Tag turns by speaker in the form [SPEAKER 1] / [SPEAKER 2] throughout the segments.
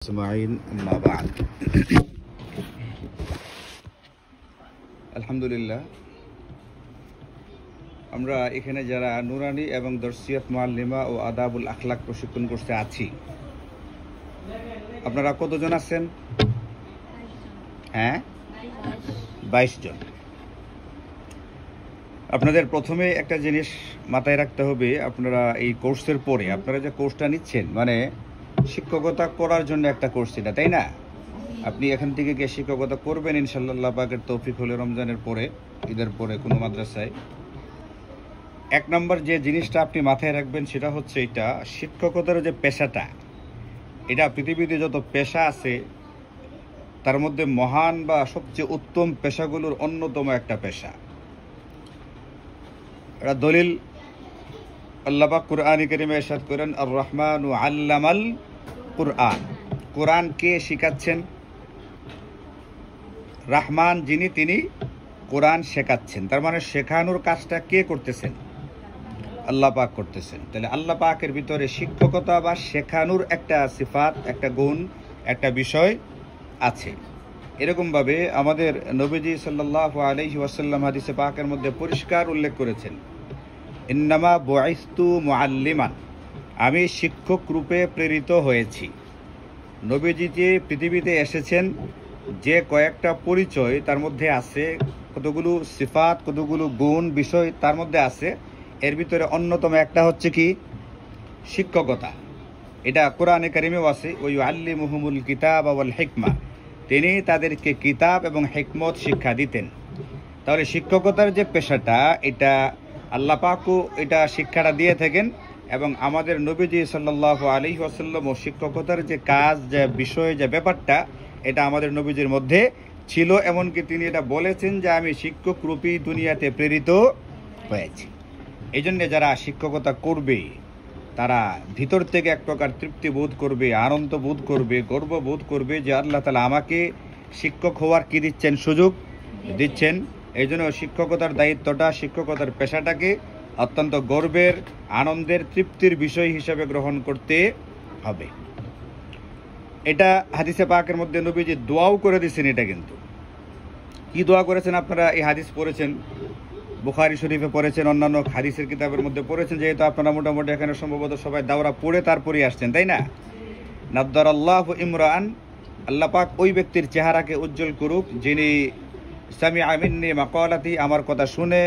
[SPEAKER 1] أجمعين أما بعد আলহামদুলিল্লাহ আমরা এখানে যারা নুরানি এবং দর্শিয়াত মুআল্লিমা ও আদাবুল আখলাক প্রশিক্ষণ কোর্সে আছি আপনারা কতজন আছেন? হ্যাঁ, 22 জন। আপনাদের প্রথমে একটা জিনিস মাথায় রাখতে হবে, আপনারা এই কোর্সের পরে আপনারা যে কোর্সটা নিচ্ছেন মানে শিক্ষকতা করার জন্য একটা কোর্স, এটা তাই না? আপনি এখান থেকে গিয়ে শিক্ষকতা করবেন ইনশাআল্লাহ, আল্লাহ পাকের তৌফিক হলে রমজানের পরে, ঈদের পরে কোনো মাদ্রাসায়। এক নম্বর যে জিনিসটা আপনি মাথায় রাখবেন সেটা হচ্ছে এটা, শিক্ষকতার যে পেশাটা, এটা পৃথিবীতে যত পেশা আছে তার মধ্যে মহান বা সবচেয়ে উত্তম পেশাগুলোর অন্যতম একটা পেশা। এটা দলিল আল্লাহ পাক কুরআনে কারীমে ইরশাদ করেন, আর রহমানু আল্লামাল কুরআন। কোরআন কে শিখাচ্ছেন? রহমান যিনি, তিনি কোরআন শেখাচ্ছেন। তার মানে শেখানোর কাজটা কে করতেছেন? আল্লাহ পাক করতেছেন। তাহলে আল্লাহ পাকের ভিতরে শিক্ষকতা বা শেখানোর একটা সিফাত, একটা গুণ, একটা বিষয় আছে। এরকমভাবে আমাদের নবীজি সাল্লাল্লাহু আলাইহি ওয়াসাল্লাম হাদিসে পাকের মধ্যে পরিষ্কার উল্লেখ করেছেন, ইন্নামা বুইস্তু মুআল্লিমান, আমি শিক্ষক রূপে প্রেরিত হয়েছি। নবীজি যে পৃথিবীতে এসেছেন, যে কয়েকটা পরিচয় তার মধ্যে আছে, কতগুলো সিফাত, কতগুলো গুণ, বিষয় তার মধ্যে আছে, এর ভিতরে অন্যতম একটা হচ্ছে কি? শিক্ষকতা। এটা কোরআনে কারিমেও আছে, ওয়া ইউআল্লিমুহুমুল কিতাবা ওয়াল হিকমা, তিনি তাদেরকে কিতাব এবং হিকমত শিক্ষা দিতেন। তাহলে শিক্ষকতার যে পেশাটা, এটা আল্লাহ পাকও এটা শিক্ষাটা দিয়ে থাকেন, এবং আমাদের নবীজি সাল্লাল্লাহু আলাইহি ওয়াসাল্লাম ও শিক্ষকতার যে কাজ, যে বিষয়, যে ব্যাপারটা, এটা আমাদের নবীজির মধ্যে ছিল। এমনকি তিনি এটা বলেছেন যে আমি শিক্ষক রূপী দুনিয়াতে প্রেরিত হয়েছি। এই জন্যে যারা শিক্ষকতা করবে তারা ভিতর থেকে এক প্রকার তৃপ্তি বোধ করবে, আনন্দ বোধ করবে, গর্ব বোধ করবে যে আল্লাহ তাআলা আমাকে শিক্ষক হওয়ার কি দিচ্ছেন? সুযোগ দিচ্ছেন। এই জন্য শিক্ষকতার দায়িত্বটা, শিক্ষকতার পেশাটাকে অত্যন্ত গর্বের, আনন্দের, তৃপ্তির বিষয় হিসেবে গ্রহণ করতে হবে। এটা হাদিসে পাকের মধ্যে নবীজি দোয়াও করে দিয়েছেন। এটা কিন্তু কি দোয়া করেছেন? আপনারা এই হাদিস পড়েছেন, বুখারী শরীফে পড়েছেন, অন্যান্য হাদিসের কিতাবের মধ্যে পড়েছেন, যেহেতু আপনারা মোটামুটি এখানে সম্ভবত সবাই দাওরা পড়ে তারপরে আসছেন, তাই না? নাদ্দারাল্লাহু ইমরান, আল্লাহ পাক ওই ব্যক্তির চেহারাকে উজ্জ্বল করুক যিনি সামিআ মিন্নি মাকালাতি, আমার কথা শুনে,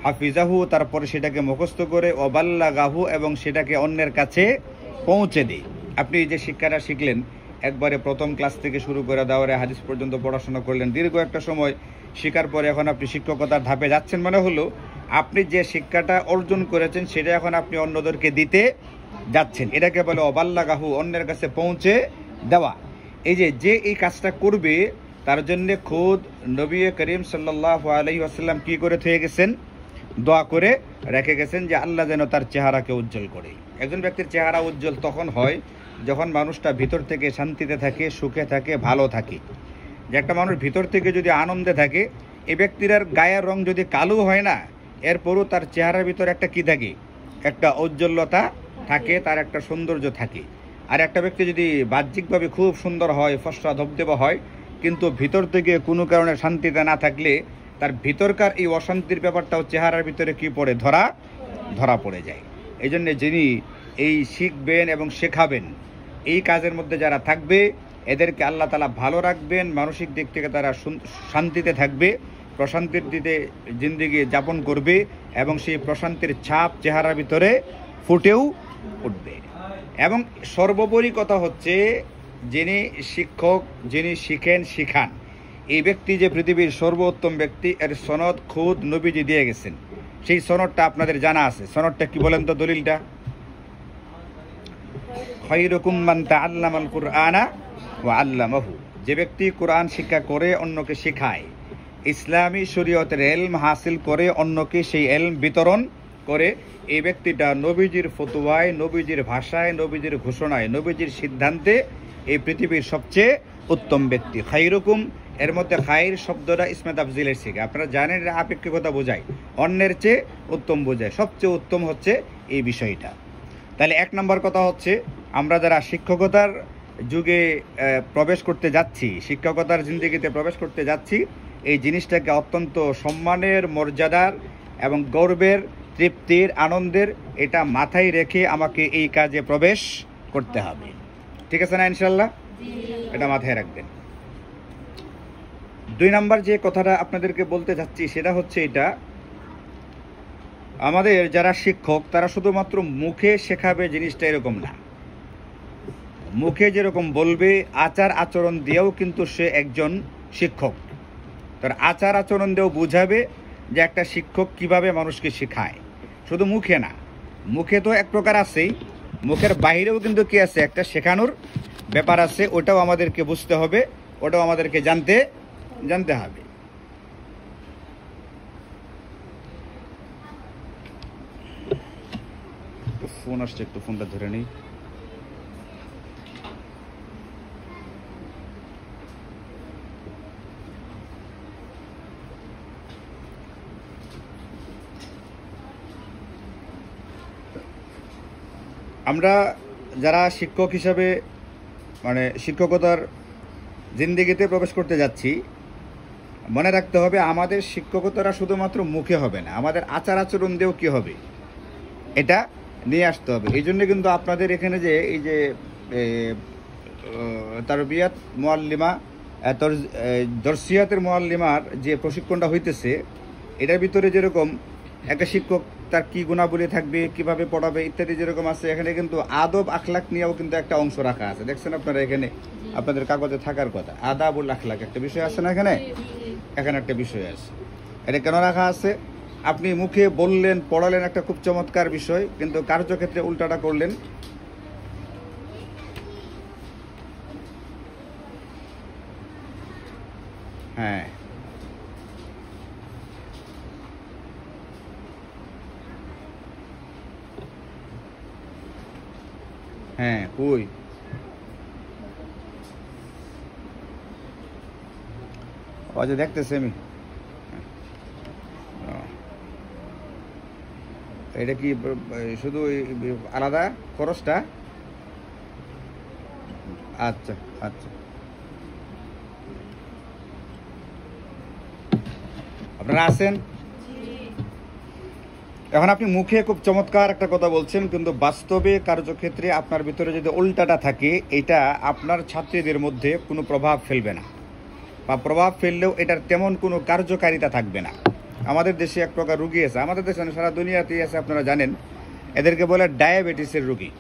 [SPEAKER 1] হাফিজাহু, তারপরে সেটাকে মুখস্থ করে, ও বাল্লাগাহু, এবং সেটাকে অন্যের কাছে পৌঁছে দেয়। আপনি যে শিক্ষাটা শিখলেন, একবারে প্রথম ক্লাস থেকে শুরু করে দাওরে হাদিস পর্যন্ত পড়াশোনা করলেন, দীর্ঘ একটা সময় শেখার পরে এখন আপনি শিক্ষকতার ধাপে যাচ্ছেন, মানে হলো আপনি যে শিক্ষাটা অর্জন করেছেন সেটা এখন আপনি অন্যদেরকে দিতে যাচ্ছেন। এটাকে বলে অবাল্লাগাহু, অন্যের কাছে পৌঁছে দেওয়া। এই যে এই কাজটা করবে তার জন্য খোদ নবী করিম সাল্লাল্লাহু আলাইহি ওয়াসাল্লাম কি করে থেকে গেছেন? দোয়া করে রেখে গেছেন যে আল্লাহ যেন তার চেহারাকে উজ্জ্বল করে। একজন ব্যক্তির চেহারা উজ্জ্বল তখন হয় যখন মানুষটা ভিতর থেকে শান্তিতে থাকে, সুখে থাকে, ভালো থাকে। যে একটা মানুষ ভিতর থেকে যদি আনন্দে থাকে, এই ব্যক্তির আর গায়ের রং যদি কালো হয় না, এরপরও তার চেহারার ভিতরে একটা কি থাকে? একটা ঔজ্জ্বল্যতা থাকে, তার একটা সৌন্দর্য থাকে। আর একটা ব্যক্তি যদি বাহ্যিকভাবে খুব সুন্দর হয়, ফর্সা ধবধবা হয়, কিন্তু ভিতর থেকে কোনো কারণে শান্তিতে না থাকলে তার ভিতরকার এই অশান্তির ব্যাপারটাও চেহারার ভিতরে কি পড়ে? ধরা পড়ে যায়। এই জন্য যিনি এই শিখবেন এবং শেখাবেন, এই কাজের মধ্যে যারা থাকবে, এদেরকে আল্লাহ তাআলা ভালো রাখবেন, মানসিক দিক থেকে তারা শান্তিতে থাকবে, প্রশান্তির দিকে জিন্দেগি যাপন করবে, এবং সেই প্রশান্তির ছাপ চেহারার ভিতরে ফুটেও উঠবে। এবং সর্বোপরি কথা হচ্ছে, যিনি শিক্ষক, যিনি শিখান, এই ব্যক্তি যে পৃথিবীর সর্বোত্তম ব্যক্তি, এর সনদ খুদ নবীজি দিয়ে গেছেন। সেই সনদটা আপনাদের জানা আছে। সনদটা কি বলেন তো? দলিলটা, খায়রুকুম মান তাআল্লামাল কুরআনা ওয়া আল্লামাহু, যে ব্যক্তি কোরআন শিক্ষা করে অন্যকে শেখায়, ইসলামী শরীয়তের ইলম হাসিল করে অন্যকে সেই ইলম বিতরণ করে, এই ব্যক্তিটা নবীজির ফতোয়ায়, নবীজির ভাষায়, নবীজির ঘোষণায়, নবীজির সিদ্ধান্তে এই পৃথিবীর সবচেয়ে উত্তম ব্যক্তি। খায়রুকুম, এর মধ্যে খায়র শব্দটা ইসমে তাফজিলের শিখে, আপনারা জানেন এটা আপেক্ষিকতা বোঝায়, অন্যের চেয়ে উত্তম বোঝায়, সবচেয়ে উত্তম হচ্ছে এই বিষয়টা। তাহলে এক নম্বর কথা হচ্ছে, আমরা যারা শিক্ষকতার যুগে প্রবেশ করতে যাচ্ছি, শিক্ষকতার জিন্দেগিতে প্রবেশ করতে যাচ্ছি, এই জিনিসটাকে অত্যন্ত সম্মানের, মর্যাদার এবং গর্বের, তৃপ্তির, আনন্দের এটা মাথায় রেখে আমাকে এই কাজে প্রবেশ করতে হবে। ঠিক আছে না ইনশাল্লাহ? এটা মাথায় রাখবেন। 2 নাম্বার যে কথাটা আপনাদেরকে বলতে চাচ্ছি সেটা হচ্ছে এটা, আমাদের যারা শিক্ষক তারা শুধুমাত্র মুখে শেখাবে জিনিসটা এরকম না। মুখে যেরকম বলবে, আচার আচরণ দিয়েও কিন্তু সে একজন শিক্ষক। তার আচার আচরণ দিয়েও বুঝাবে যে একটা শিক্ষক কিভাবে মানুষকে শেখায়। শুধু মুখে না, মুখে তো এক প্রকার আছেই, মুখের বাইরেও কিন্তু কি আছে, একটা শেখানোর ব্যাপার আছে। ওটাও আমাদেরকে বুঝতে হবে, ওটাও আমাদেরকে জানতে হবে। ফোন আসছে, একটু ফোনটা ধরে নিই। আমরা যারা শিক্ষক হিসাবে মানে শিক্ষকতার জিন্দেগিতে প্রবেশ করতে যাচ্ছি, মনে রাখতে হবে আমাদের শিক্ষকতাটা শুধুমাত্র মুখে হবে না, আমাদের আচার আচরণ দিয়েও কি হবে, এটা নিয়ে আসতে হবে। এই জন্য কিন্তু আপনাদের এখানে যে এই যে তারবিয়াত মুআল্লিমা, দর্সিয়াতের মুআল্লিমার যে প্রশিক্ষণটা হইতেছে, এটার ভিতরে যেরকম একটা শিক্ষক তার কি গুণাবলী থাকবে, কিভাবে পড়াবে ইত্যাদি যেরকম আছে, এখানে কিন্তু আদব আখলাক নিয়েও কিন্তু একটা অংশ রাখা আছে। দেখছেন আপনারা এখানে আপনাদের কাগজে থাকার কথা, আদাবুল আখলাক একটা বিষয় আছে না এখানে? এখানে একটা বিষয় আছে। এটা কেন রাখা আছে? আপনি মুখে বললেন, পড়ালেন একটা খুব চমৎকার বিষয়, কিন্তু কার্যক্ষেত্রে উল্টাটা করলেন। হ্যাঁ, হ্যাঁ, কই আজ দেখতেছি আমি। এটা কি শুধু আলাদা খরচটা? আচ্ছা, আচ্ছা, আপনারা আছেন? এখন আপনি মুখে খুব চমৎকার একটা কথা বলছেন, কিন্তু বাস্তবে কার্যক্ষেত্রে আপনার ভিতরে যদি উল্টাটা থাকে, এটা আপনার ছাত্রীদের মধ্যে কোনো প্রভাব ফেলবে না, বা প্রভাব ফেললেও এটার তেমন কোনো কার্যকারিতা থাকবে না। আমাদের দেশে এক প্রকার রুগী আছে, আমাদের দেশে সারা দুনিয়াতেই আছে, আপনারা জানেন, এদেরকে বলে ডায়াবেটিসের রুগী।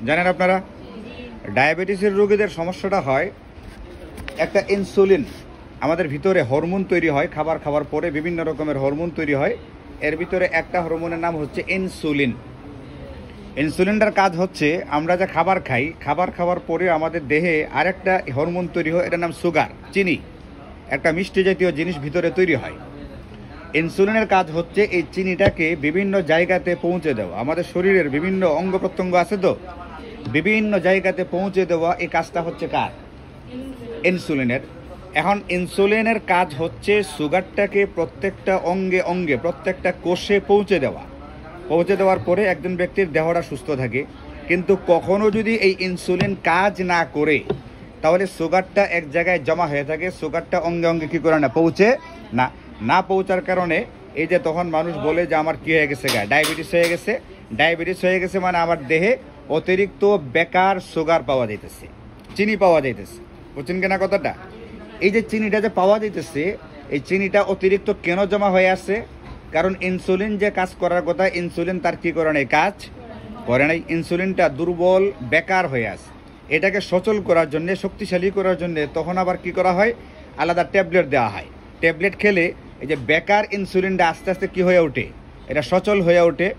[SPEAKER 1] জানেন আপনারা? ডায়াবেটিসের রুগীদের সমস্যাটা হয়, একটা ইনসুলিন আমাদের ভিতরে হরমোন তৈরি হয়, খাবার খাওয়ার পরে বিভিন্ন রকমের হরমোন তৈরি হয়। এর ভিতরে একটা হরমোনের নাম হচ্ছে ইনসুলিন। ইনসুলিনটার কাজ হচ্ছে, আমরা যা খাবার খাই, খাবার খাওয়ার পরে আমাদের দেহে আরেকটা হরমোন তৈরি হয়, এটার নাম সুগার, চিনি, একটা মিষ্টি জাতীয় জিনিস ভিতরে তৈরি হয়। ইনসুলিনের কাজ হচ্ছে এই চিনিটাকে বিভিন্ন জায়গাতে পৌঁছে দেওয়া। আমাদের শরীরের বিভিন্ন অঙ্গ প্রত্যঙ্গ আছে তো, বিভিন্ন জায়গাতে পৌঁছে দেওয়া, এই কাজটা হচ্ছে কার? ইনসুলিনের। এখন ইনসুলিনের কাজ হচ্ছে সুগারটাকে প্রত্যেকটা অঙ্গে অঙ্গে, প্রত্যেকটা কোষে পৌঁছে দেওয়া। পৌঁছে দেওয়ার পরে একজন ব্যক্তির দেহটা সুস্থ থাকে। কিন্তু কখনো যদি এই ইনসুলিন কাজ না করে, তাহলে সুগারটা এক জায়গায় জমা হয়ে থাকে, সুগারটা অঙ্গে অঙ্গে কী করে না, পৌঁছে না পৌঁছার কারণে এই যে তখন মানুষ বলে যে আমার কী হয়ে গেছে, ডায়াবেটিস হয়ে গেছে। ডায়াবেটিস হয়ে গেছে মানে আমার দেহে অতিরিক্ত বেকার সুগার পাওয়া যাইতেছে, চিনি পাওয়া যাইতেছে। বুঝছেন কিনা কথাটা? এই যে চিনিটা যে পাওয়া যাইতেছে, এই চিনিটা অতিরিক্ত কেন জমা হয়ে আছে? কারণ ইনসুলিন যে কাজ করার কথা, ইনসুলিন তার কি করে নাই, কাজ করে নাই। ইনসুলিনটা দুর্বল, বেকার হয়ে আছে। এটাকে সচল করার জন্য, শক্তিশালী করার জন্য তখন আবার কি করা হয়, আলাদা ট্যাবলেট দেওয়া হয়। ট্যাবলেট খেলে এই যে বেকার ইনসুলিনটা আস্তে আস্তে কি হয়ে ওঠে, এটা সচল হয়ে ওঠে।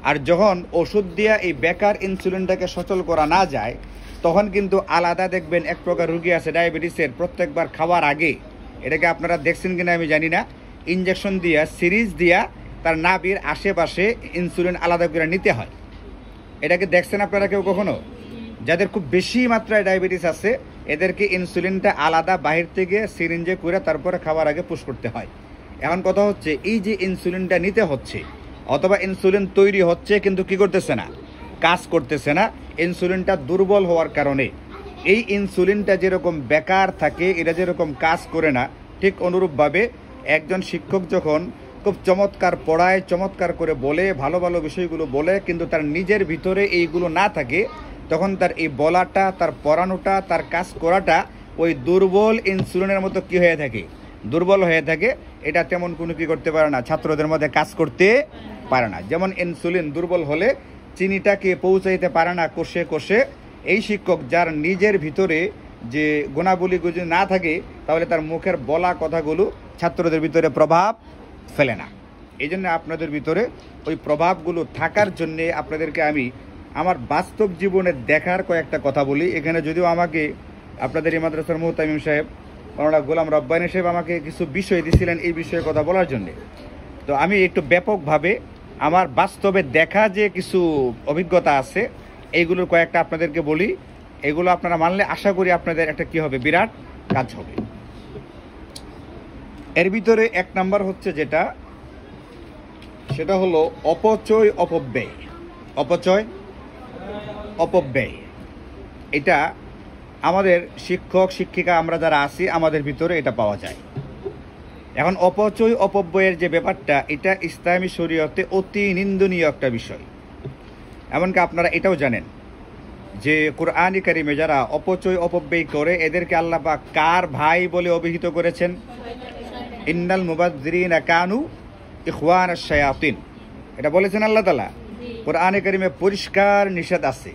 [SPEAKER 1] আর যখন ওষুধ দিয়ে এই বেকার ইনসুলিনটাকে সচল করা না যায়, তখন কিন্তু আলাদা দেখবেন এক প্রকার রুগী আছে ডায়াবেটিসের, প্রত্যেকবার খাওয়ার আগে, এটাকে আপনারা দেখছেন কিনা আমি জানি না, ইঞ্জেকশন দিয়া, সিরিজ দিয়া তার নাভির আশেপাশে ইনসুলিন আলাদা করে নিতে হয়। এটাকে দেখছেন আপনারা কেউ কখনো? যাদের খুব বেশি মাত্রায় ডায়াবেটিস আছে, এদেরকে ইনসুলিনটা আলাদা বাহির থেকে সিরিঞ্জে করে তারপরে খাওয়ার আগে পুশ করতে হয়। এখন কথা হচ্ছে, এই যে ইনসুলিনটা নিতে হচ্ছে, অথবা ইনসুলিন তৈরি হচ্ছে কিন্তু কি করতেছে না, কাজ করতেছে না, ইনসুলিনটা দুর্বল হওয়ার কারণে এই ইনসুলিনটা যেরকম বেকার থাকে, এটা যেরকম কাজ করে না, ঠিক অনুরূপভাবে একজন শিক্ষক যখন খুব চমৎকার পড়ায়, চমৎকার করে বলে, ভালো ভালো বিষয়গুলো বলে, কিন্তু তার নিজের ভিতরে এইগুলো না থাকে, তখন তার এই বলাটা, তার পড়ানোটা, তার কাজ করাটা ওই দুর্বল ইনসুলিনের মতো কি হয়ে থাকে, দুর্বল হয়ে থাকে। এটা তেমন কোনো কি করতে পারে না, ছাত্রদের মধ্যে কাজ করতে পারে না। যেমন ইনসুলিন দুর্বল হলে চিনিটাকে পৌঁছাইতে পারে না কোষে কোষে, এই শিক্ষক যার নিজের ভিতরে যে গুণাবলীগুলো যদি না থাকে, তাহলে তার মুখের বলা কথাগুলো ছাত্রদের ভিতরে প্রভাব ফেলে না। এই জন্য আপনাদের ভিতরে ওই প্রভাবগুলো থাকার জন্যে আপনাদেরকে আমি আমার বাস্তব জীবনে দেখার কয়েকটা কথা বলি। এখানে যদিও আমাকে আপনাদের এই মাদ্রাসার মুহতামিম সাহেব মাওলানা গোলাম রব্বানী সাহেব আমাকে কিছু বিষয় দিয়েছিলেন এই বিষয়ে কথা বলার জন্যে, তো আমি একটু ব্যাপকভাবে আমার বাস্তবে দেখা যে কিছু অভিজ্ঞতা আছে এইগুলোর কয়েকটা আপনাদেরকে বলি। এগুলো আপনারা মানলে আশা করি আপনাদের একটা কি হবে, বিরাট কাজ হবে। এর ভিতরে এক নাম্বার হচ্ছে যেটা, সেটা হলো অপচয় অপব্যয়। অপচয় অপব্যয় এটা আমাদের শিক্ষক শিক্ষিকা আমরা যারা আছি আমাদের ভিতরে এটা পাওয়া যায়। এখন অপচয় অপব্যয়ের যে ব্যাপারটা, এটা ইসলামী শরীয়তে অতি নিন্দনীয় একটা বিষয়। এমনকি আপনারা এটাও জানেন যে কুরআনে কারিমে যারা অপচয় অপব্যয় করে এদেরকে আল্লাহ পাক কার ভাই বলে অভিহিত করেছেন? ইন্নাল মুবাযযিরিনা কানু ইখওয়ানাশ শায়াতিন, এটা বলেছেন আল্লাহ তাআলা। কুরআনে কারিমে পরিষ্কার নিষেধ আছে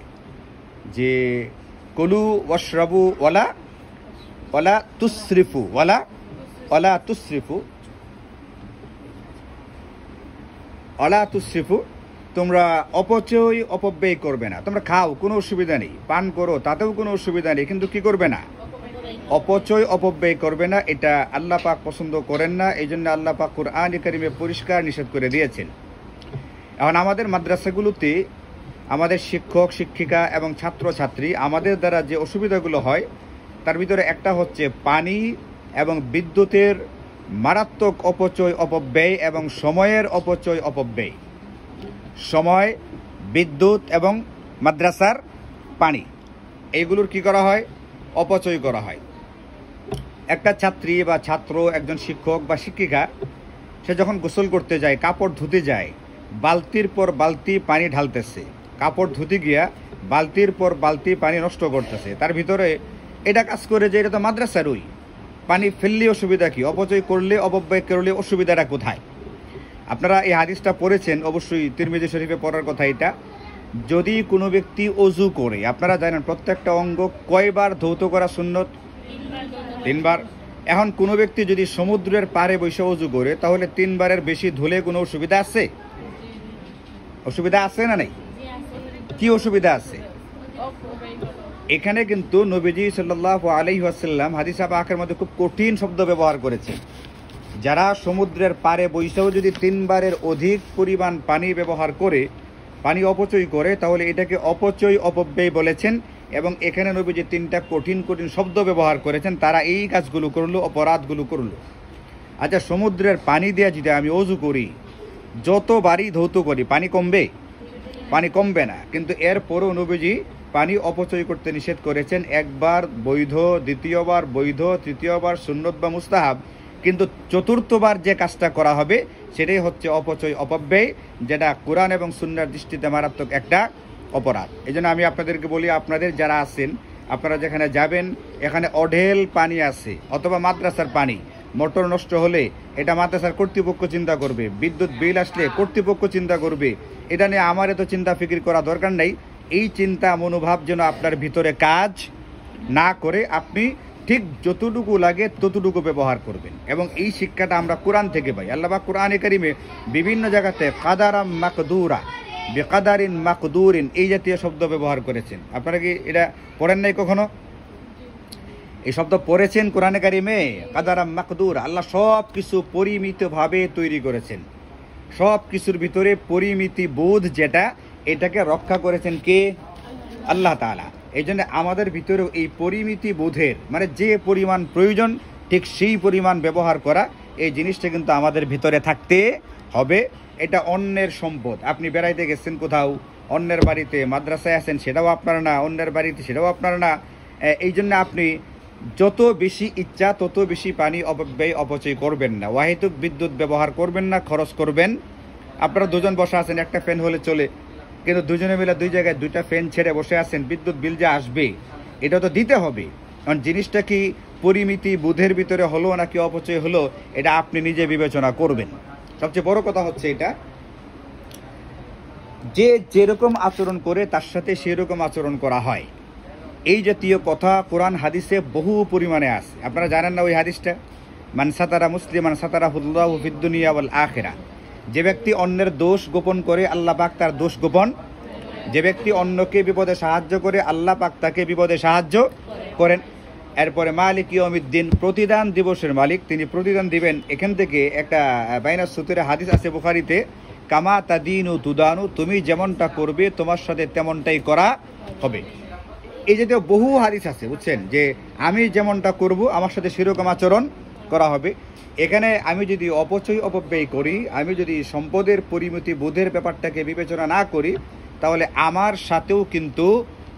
[SPEAKER 1] যে কুলু ওয়াশরাবু ওয়ালা ওয়ালা তুসরিফু, ওয়ালা ওয়ালা তুসরিফু, ওয়ালা তুসরিফু, তোমরা অপচয় অপব্যয় করবে না। তোমরা খাও, কোনো অসুবিধা নেই, পান করো, তাতেও কোনো অসুবিধা নেই, কিন্তু কি করবে না? অপচয় অপব্যয় করবে না। এটা আল্লাহ পাক পছন্দ করেন না। এই জন্য আল্লাহ পাক কুরআনে কারিমে পরিষ্কার নিষেধ করে দিয়েছেন। এখন আমাদের মাদ্রাসাগুলোতে আমাদের শিক্ষক শিক্ষিকা এবং ছাত্রছাত্রী আমাদের দ্বারা যে অসুবিধাগুলো হয়, তার ভিতরে একটা হচ্ছে পানি এবং বিদ্যুতের মারাত্মক অপচয় অপব্যয় এবং সময়ের অপচয় অপব্যয়। সময়, বিদ্যুৎ এবং মাদ্রাসার পানি, এইগুলোর কি করা হয়? অপচয় করা হয়। একটা ছাত্রী বা ছাত্র, একজন শিক্ষক বা শিক্ষিকা, সে যখন গোসল করতে যায়, কাপড় ধুতে যায়, বালতির পর বালতি পানি ঢালতেছে, কাপড় ধুতে গিয়া বালতির পর বালতি পানি নষ্ট করতেছে, তার ভিতরে এটা কাজ করে যে এটা তো মাদ্রাসারই পানি, ফেললে অসুবিধা কি? অপচয় করলে, অপব্যয় করলে অসুবিধাটা কোথায়? আপনারা এই হাদিসটা পড়েছেন অবশ্যই, তিরমিজি শরীফে পড়ার কথা এটা। যদি কোনো ব্যক্তি অজু করে, আপনারা জানেন প্রত্যেকটা অঙ্গ কয়বার ধৌত করা সুন্নত? 3 বার। এখন কোনো ব্যক্তি যদি সমুদ্রের পাড়ে বসে অজু করে, তাহলে 3 বারের বেশি ধুলে কোনো অসুবিধা আছে? অসুবিধা আছে না নাই? কি অসুবিধা আছে? এখানে কিন্তু নবীজি সাল্লাল্লাহু আলাইহি ওয়াসাল্লাম হাদিসে পাকের মধ্যে খুব কঠিন শব্দ ব্যবহার করেছেন। যারা সমুদ্রের পাড়ে বৈশাও যদি 3 বারের অধিক পরিমাণ পানি ব্যবহার করে, পানি অপচয় করে, তাহলে এটাকে অপচয় অপব্যয় বলেছেন। এবং এখানে নবীজি 3টা কঠিন কঠিন শব্দ ব্যবহার করেছেন। তারা এই কাজগুলো করলো, অপরাধগুলো করলো। আচ্ছা, সমুদ্রের পানি দিয়ে যদি আমি অজু করি, যতবারই ধৌত করি, পানি কমবে? পানি কমবে না। কিন্তু এরপরও নবীজি পানি অপচয় করতে নিষেধ করেছেন। একবার বৈধ, দ্বিতীয়বার বৈধ, তৃতীয়বার সুন্নত বা মুস্তাহাব, কিন্তু চতুর্থবার যে কাজটা করা হবে সেটাই হচ্ছে অপচয় অপব্যয়, যেটা কোরআন এবং সুন্নাহর দৃষ্টিতে মারাত্মক একটা অপরাধ। এই জন্য আমি আপনাদেরকে বলি, আপনাদের যারা আছেন, আপনারা যেখানে যাবেন, এখানে অঢেল পানি আছে, অথবা মাদ্রাসার পানি, মোটর নষ্ট হলে এটা মাদ্রাসার কর্তৃপক্ষ চিন্তা করবে, বিদ্যুৎ বিল আসলে কর্তৃপক্ষ চিন্তা করবে, এটা নিয়ে আমার এত চিন্তা ফিকির করা দরকার নেই। এই চিন্তা মনোভাব যেন আপনার ভিতরে কাজ না করে, আপনি ঠিক যতটুকু লাগে ততটুকু ব্যবহার করবেন। এবং এই শিক্ষাটা আমরা কোরআন থেকে পাই। আল্লাহ পাক কোরআনে কারিমে বিভিন্ন জায়গাতে কাদারাম মাকদুরা, বেকাদারিন মাকদুরিন, এই জাতীয় শব্দ ব্যবহার করেছেন। আপনারা কি এটা পড়েন নাই কখনো? এই শব্দ পড়েছেন কোরআনে কারিমে, কাদারাম মাকদুর। আল্লাহ সব কিছু পরিমিতভাবে তৈরি করেছেন, সব কিছুর ভিতরে পরিমিতি বোধ যেটা, এটাকে রক্ষা করেছেন কে? আল্লাহ তাআলা। এই জন্য আমাদের ভিতরেও এই পরিমিতি বোধের, মানে যে পরিমাণ প্রয়োজন ঠিক সেই পরিমাণ ব্যবহার করা, এই জিনিসটা কিন্তু আমাদের ভিতরে থাকতে হবে। এটা অন্যের সম্পদ। আপনি বেড়াইতে গেছেন কোথাও, অন্যের বাড়িতে, মাদ্রাসায় আছেন, সেটাও আপনার না, অন্যের বাড়িতে, সেটাও আপনার না। এই জন্য আপনি যত বেশি ইচ্ছা তত বেশি পানি অপব্যয় অপচয় করবেন না, ওয়াহিতুক বিদ্যুৎ ব্যবহার করবেন না, খরচ করবেন। আপনারা দুজন বসে আছেন, একটা ফ্যান হলে চলে, কিন্তু দুজনে মিলে দুই জায়গায় দুইটা ফ্যান ছেড়ে বসে আছেন, বিদ্যুৎ বিল যে আসবে এটা তো দিতে হবে। কারণ জিনিসটা কি পরিমিতি বুধের ভিতরে হলো নাকি অপচয় হলো, এটা আপনি নিজে বিবেচনা করবেন। সবচেয়ে বড় কথা হচ্ছে এটা, যে যেরকম আচরণ করে তার সাথে সেরকম আচরণ করা হয়, এই জাতীয় কথা কোরআন হাদিসে বহু পরিমাণে আছে। আপনারা জানেন না ওই হাদিসটা, মান সাতারা মুসলিমান সাতারাহুল্লাহু ফিদ দুনিয়া ওয়াল আখিরাহ, যে ব্যক্তি অন্যের দোষ গোপন করে আল্লাহ পাক তার দোষ গোপন, যে ব্যক্তি অন্যকে বিপদে সাহায্য করে আল্লাহ পাক তাকে বিপদে সাহায্য করেন। এরপরে মালিক ইয়াউমিদ্দিন, প্রতিদান দিবসের মালিক, তিনি প্রতিদান দিবেন। এখান থেকে একটা বাইনা সূত্রে হাদিস আছে বুখারীতে, কামা তাদিনু তুদানু, তুমি যেমনটা করবে তোমার সাথে তেমনটাই করা হবে। এই জাতীয় বহু হাদিস আছে, বুঝছেন, যে আমি যেমনটা করব আমার সাথে সেরকম আচরণ করা হবে। এখানে আমি যদি অপচয় অপব্যয় করি, আমি যদি সম্পদের পরিমিতি বোধের ব্যাপারটাকে বিবেচনা না করি, তাহলে আমার সাথেও কিন্তু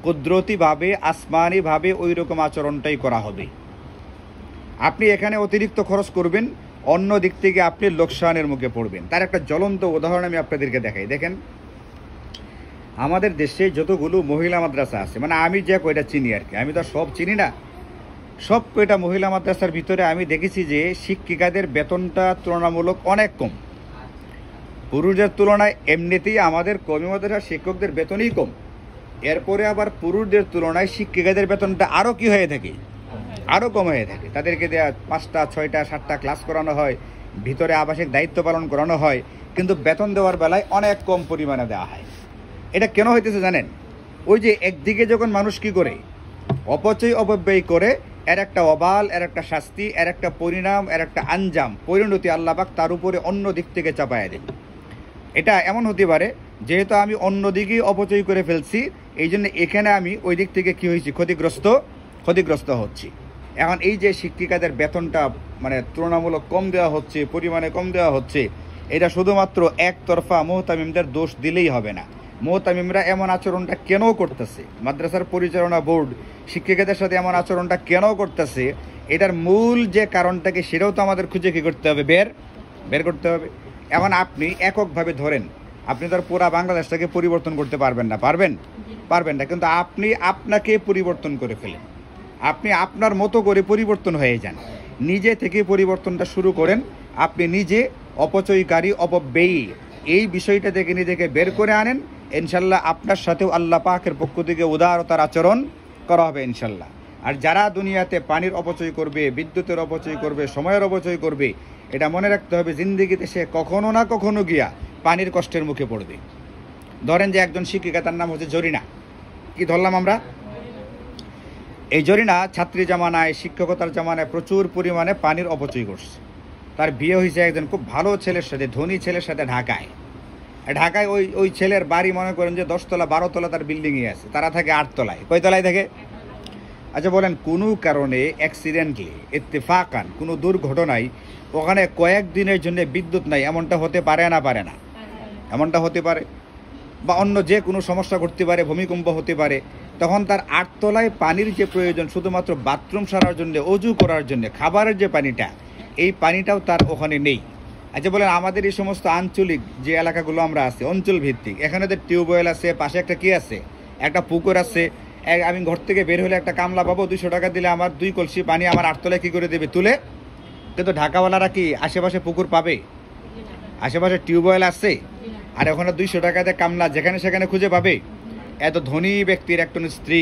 [SPEAKER 1] কুদরতিভাবে আসমানিভাবে ওই রকম আচরণটাই করা হবে। আপনি এখানে অতিরিক্ত খরচ করবেন, অন্য দিক থেকে আপনি লোকসানের মুখে পড়বেন। তার একটা জ্বলন্ত উদাহরণ আমি আপনাদেরকে দেখাই। দেখেন, আমাদের দেশে যতগুলো মহিলা মাদ্রাসা আছে, মানে আমি যে কয়টা চিনি আর কি, আমি তো সব চিনি না, সব কয়টা মহিলা মাদ্রাসার ভিতরে আমি দেখেছি যে শিক্ষিকাদের বেতনটা তুলনামূলক অনেক কম। পুরুষদের তুলনায় এমনিতেই আমাদের কওমি মাদ্রাসার শিক্ষকদের বেতনই কম, এরপরে আবার পুরুষদের তুলনায় শিক্ষিকাদের বেতনটা আরও কি হয়ে থাকে, আরও কম হয়ে থাকে। তাদেরকে দেওয়া 5টা 6টা 7টা ক্লাস করানো হয়, ভিতরে আবাসিক দায়িত্ব পালন করানো হয়, কিন্তু বেতন দেওয়ার বেলায় অনেক কম পরিমাণে দেওয়া হয়। এটা কেন হইতেছে জানেন? ওই যে একদিকে যখন মানুষ কি করে অপচয় অপব্যয় করে, এর একটা অবাল, এর একটা শাস্তি, এর একটা পরিণাম, এর একটা আঞ্জাম, পরিণতি আল্লাহ পাক তার উপরে অন্য দিক থেকে চাপায় দেন। এটা এমন হতে পারে যেহেতু আমি অন্য দিকেই অপচয় করে ফেলছি, এই জন্য এখানে আমি ওই দিক থেকে কি হয়েছি, ক্ষতিগ্রস্ত হচ্ছি। এখন এই যে শিক্ষিকাদের বেতনটা মানে তুলনামূলক কম দেওয়া হচ্ছে, পরিমাণে কম দেওয়া হচ্ছে, এটা শুধুমাত্র একতরফা মুহতামিমদের দোষ দিলেই হবে না। মুহতামিমরা এমন আচরণটা কেন করতেছে, মাদ্রাসার পরিচালনা বোর্ড শিক্ষিকাদের সাথে এমন আচরণটা কেন করতেছে, এটার মূল যে কারণটাকে সেটাও তো আমাদের খুঁজে কি করতে হবে, বের করতে হবে। এখন আপনি এককভাবে ধরেন, আপনি তো আর পুরা বাংলাদেশটাকে পরিবর্তন করতে পারবেন না, কিন্তু আপনি আপনাকে পরিবর্তন করে ফেলেন, আপনি আপনার মতো করে পরিবর্তন হয়ে যান, নিজে থেকে পরিবর্তনটা শুরু করেন। আপনি নিজে অপচয়কারী অপব্যয়ী এই বিষয়টা থেকে নিজেকে বের করে আনেন, ইনশাল্লাহ আপনার সাথেও আল্লাহ পাকের পক্ষ থেকে উদারতার আচরণ করা হবে ইনশাল্লাহ। আর যারা দুনিয়াতে পানির অপচয় করবে, বিদ্যুতের অপচয় করবে, সময়ের অপচয় করবে, এটা মনে রাখতে হবে জিন্দেগিতে সে কখনো না কখনো গিয়া পানির কষ্টের মুখে পড়বে। ধরেন যে একজন শিক্ষিকা, তার নাম হচ্ছে জরিনা, কি ধরলাম আমরা, এই জরিনা ছাত্রী জামানায়, শিক্ষকতার জামানায় প্রচুর পরিমাণে পানির অপচয় করছে। তার বিয়ে হয়েছে একজন খুব ভালো ছেলের সাথে, ধনী ছেলের সাথে ঢাকায়। ওই ছেলের বাড়ি মনে করেন যে 10 তলা 12 তলা তার বিল্ডিংই আছে, তারা থাকে 8 তলায়। কয় তলায় থাকে? আচ্ছা বলেন, কোনো কারণে অ্যাক্সিডেন্টলি ইত্তেফাকান কোনো দুর্ঘটনায় ওখানে কয়েকদিনের জন্য বিদ্যুৎ নাই, এমনটা হতে পারে না? এমনটা হতে পারে। বা অন্য যে কোনো সমস্যা ঘটতে পারে, ভূমিকম্প হতে পারে, তখন তার 8 তলায় পানির যে প্রয়োজন শুধুমাত্র বাথরুম সারার জন্য, অজু করার জন্য, খাবারের যে পানিটা, এই পানিটাও তার ওখানে নেই। আচ্ছা বলেন, আমাদের এই সমস্ত আঞ্চলিক যে এলাকাগুলো আমরা আছি, অঞ্চল ভিত্তিক, এখানে তো টিউবওয়েল আছে, পাশে একটা কি আছে, একটা পুকুর আছে। আমি ঘর থেকে বের হলে একটা কামলা পাবো, 200 টাকা দিলে আমার 2 কলসি পানি আমার 8 তলায় কি করে দেবে, তুলে। কিন্তু ঢাকাওয়ালারা কি আশেপাশে পুকুর পাবে? আশেপাশে টিউবওয়েল আছে, আর ওখানে 200 টাকাতে কামলা যেখানে সেখানে খুঁজে পাবে? এত ধনী ব্যক্তির একজন স্ত্রী,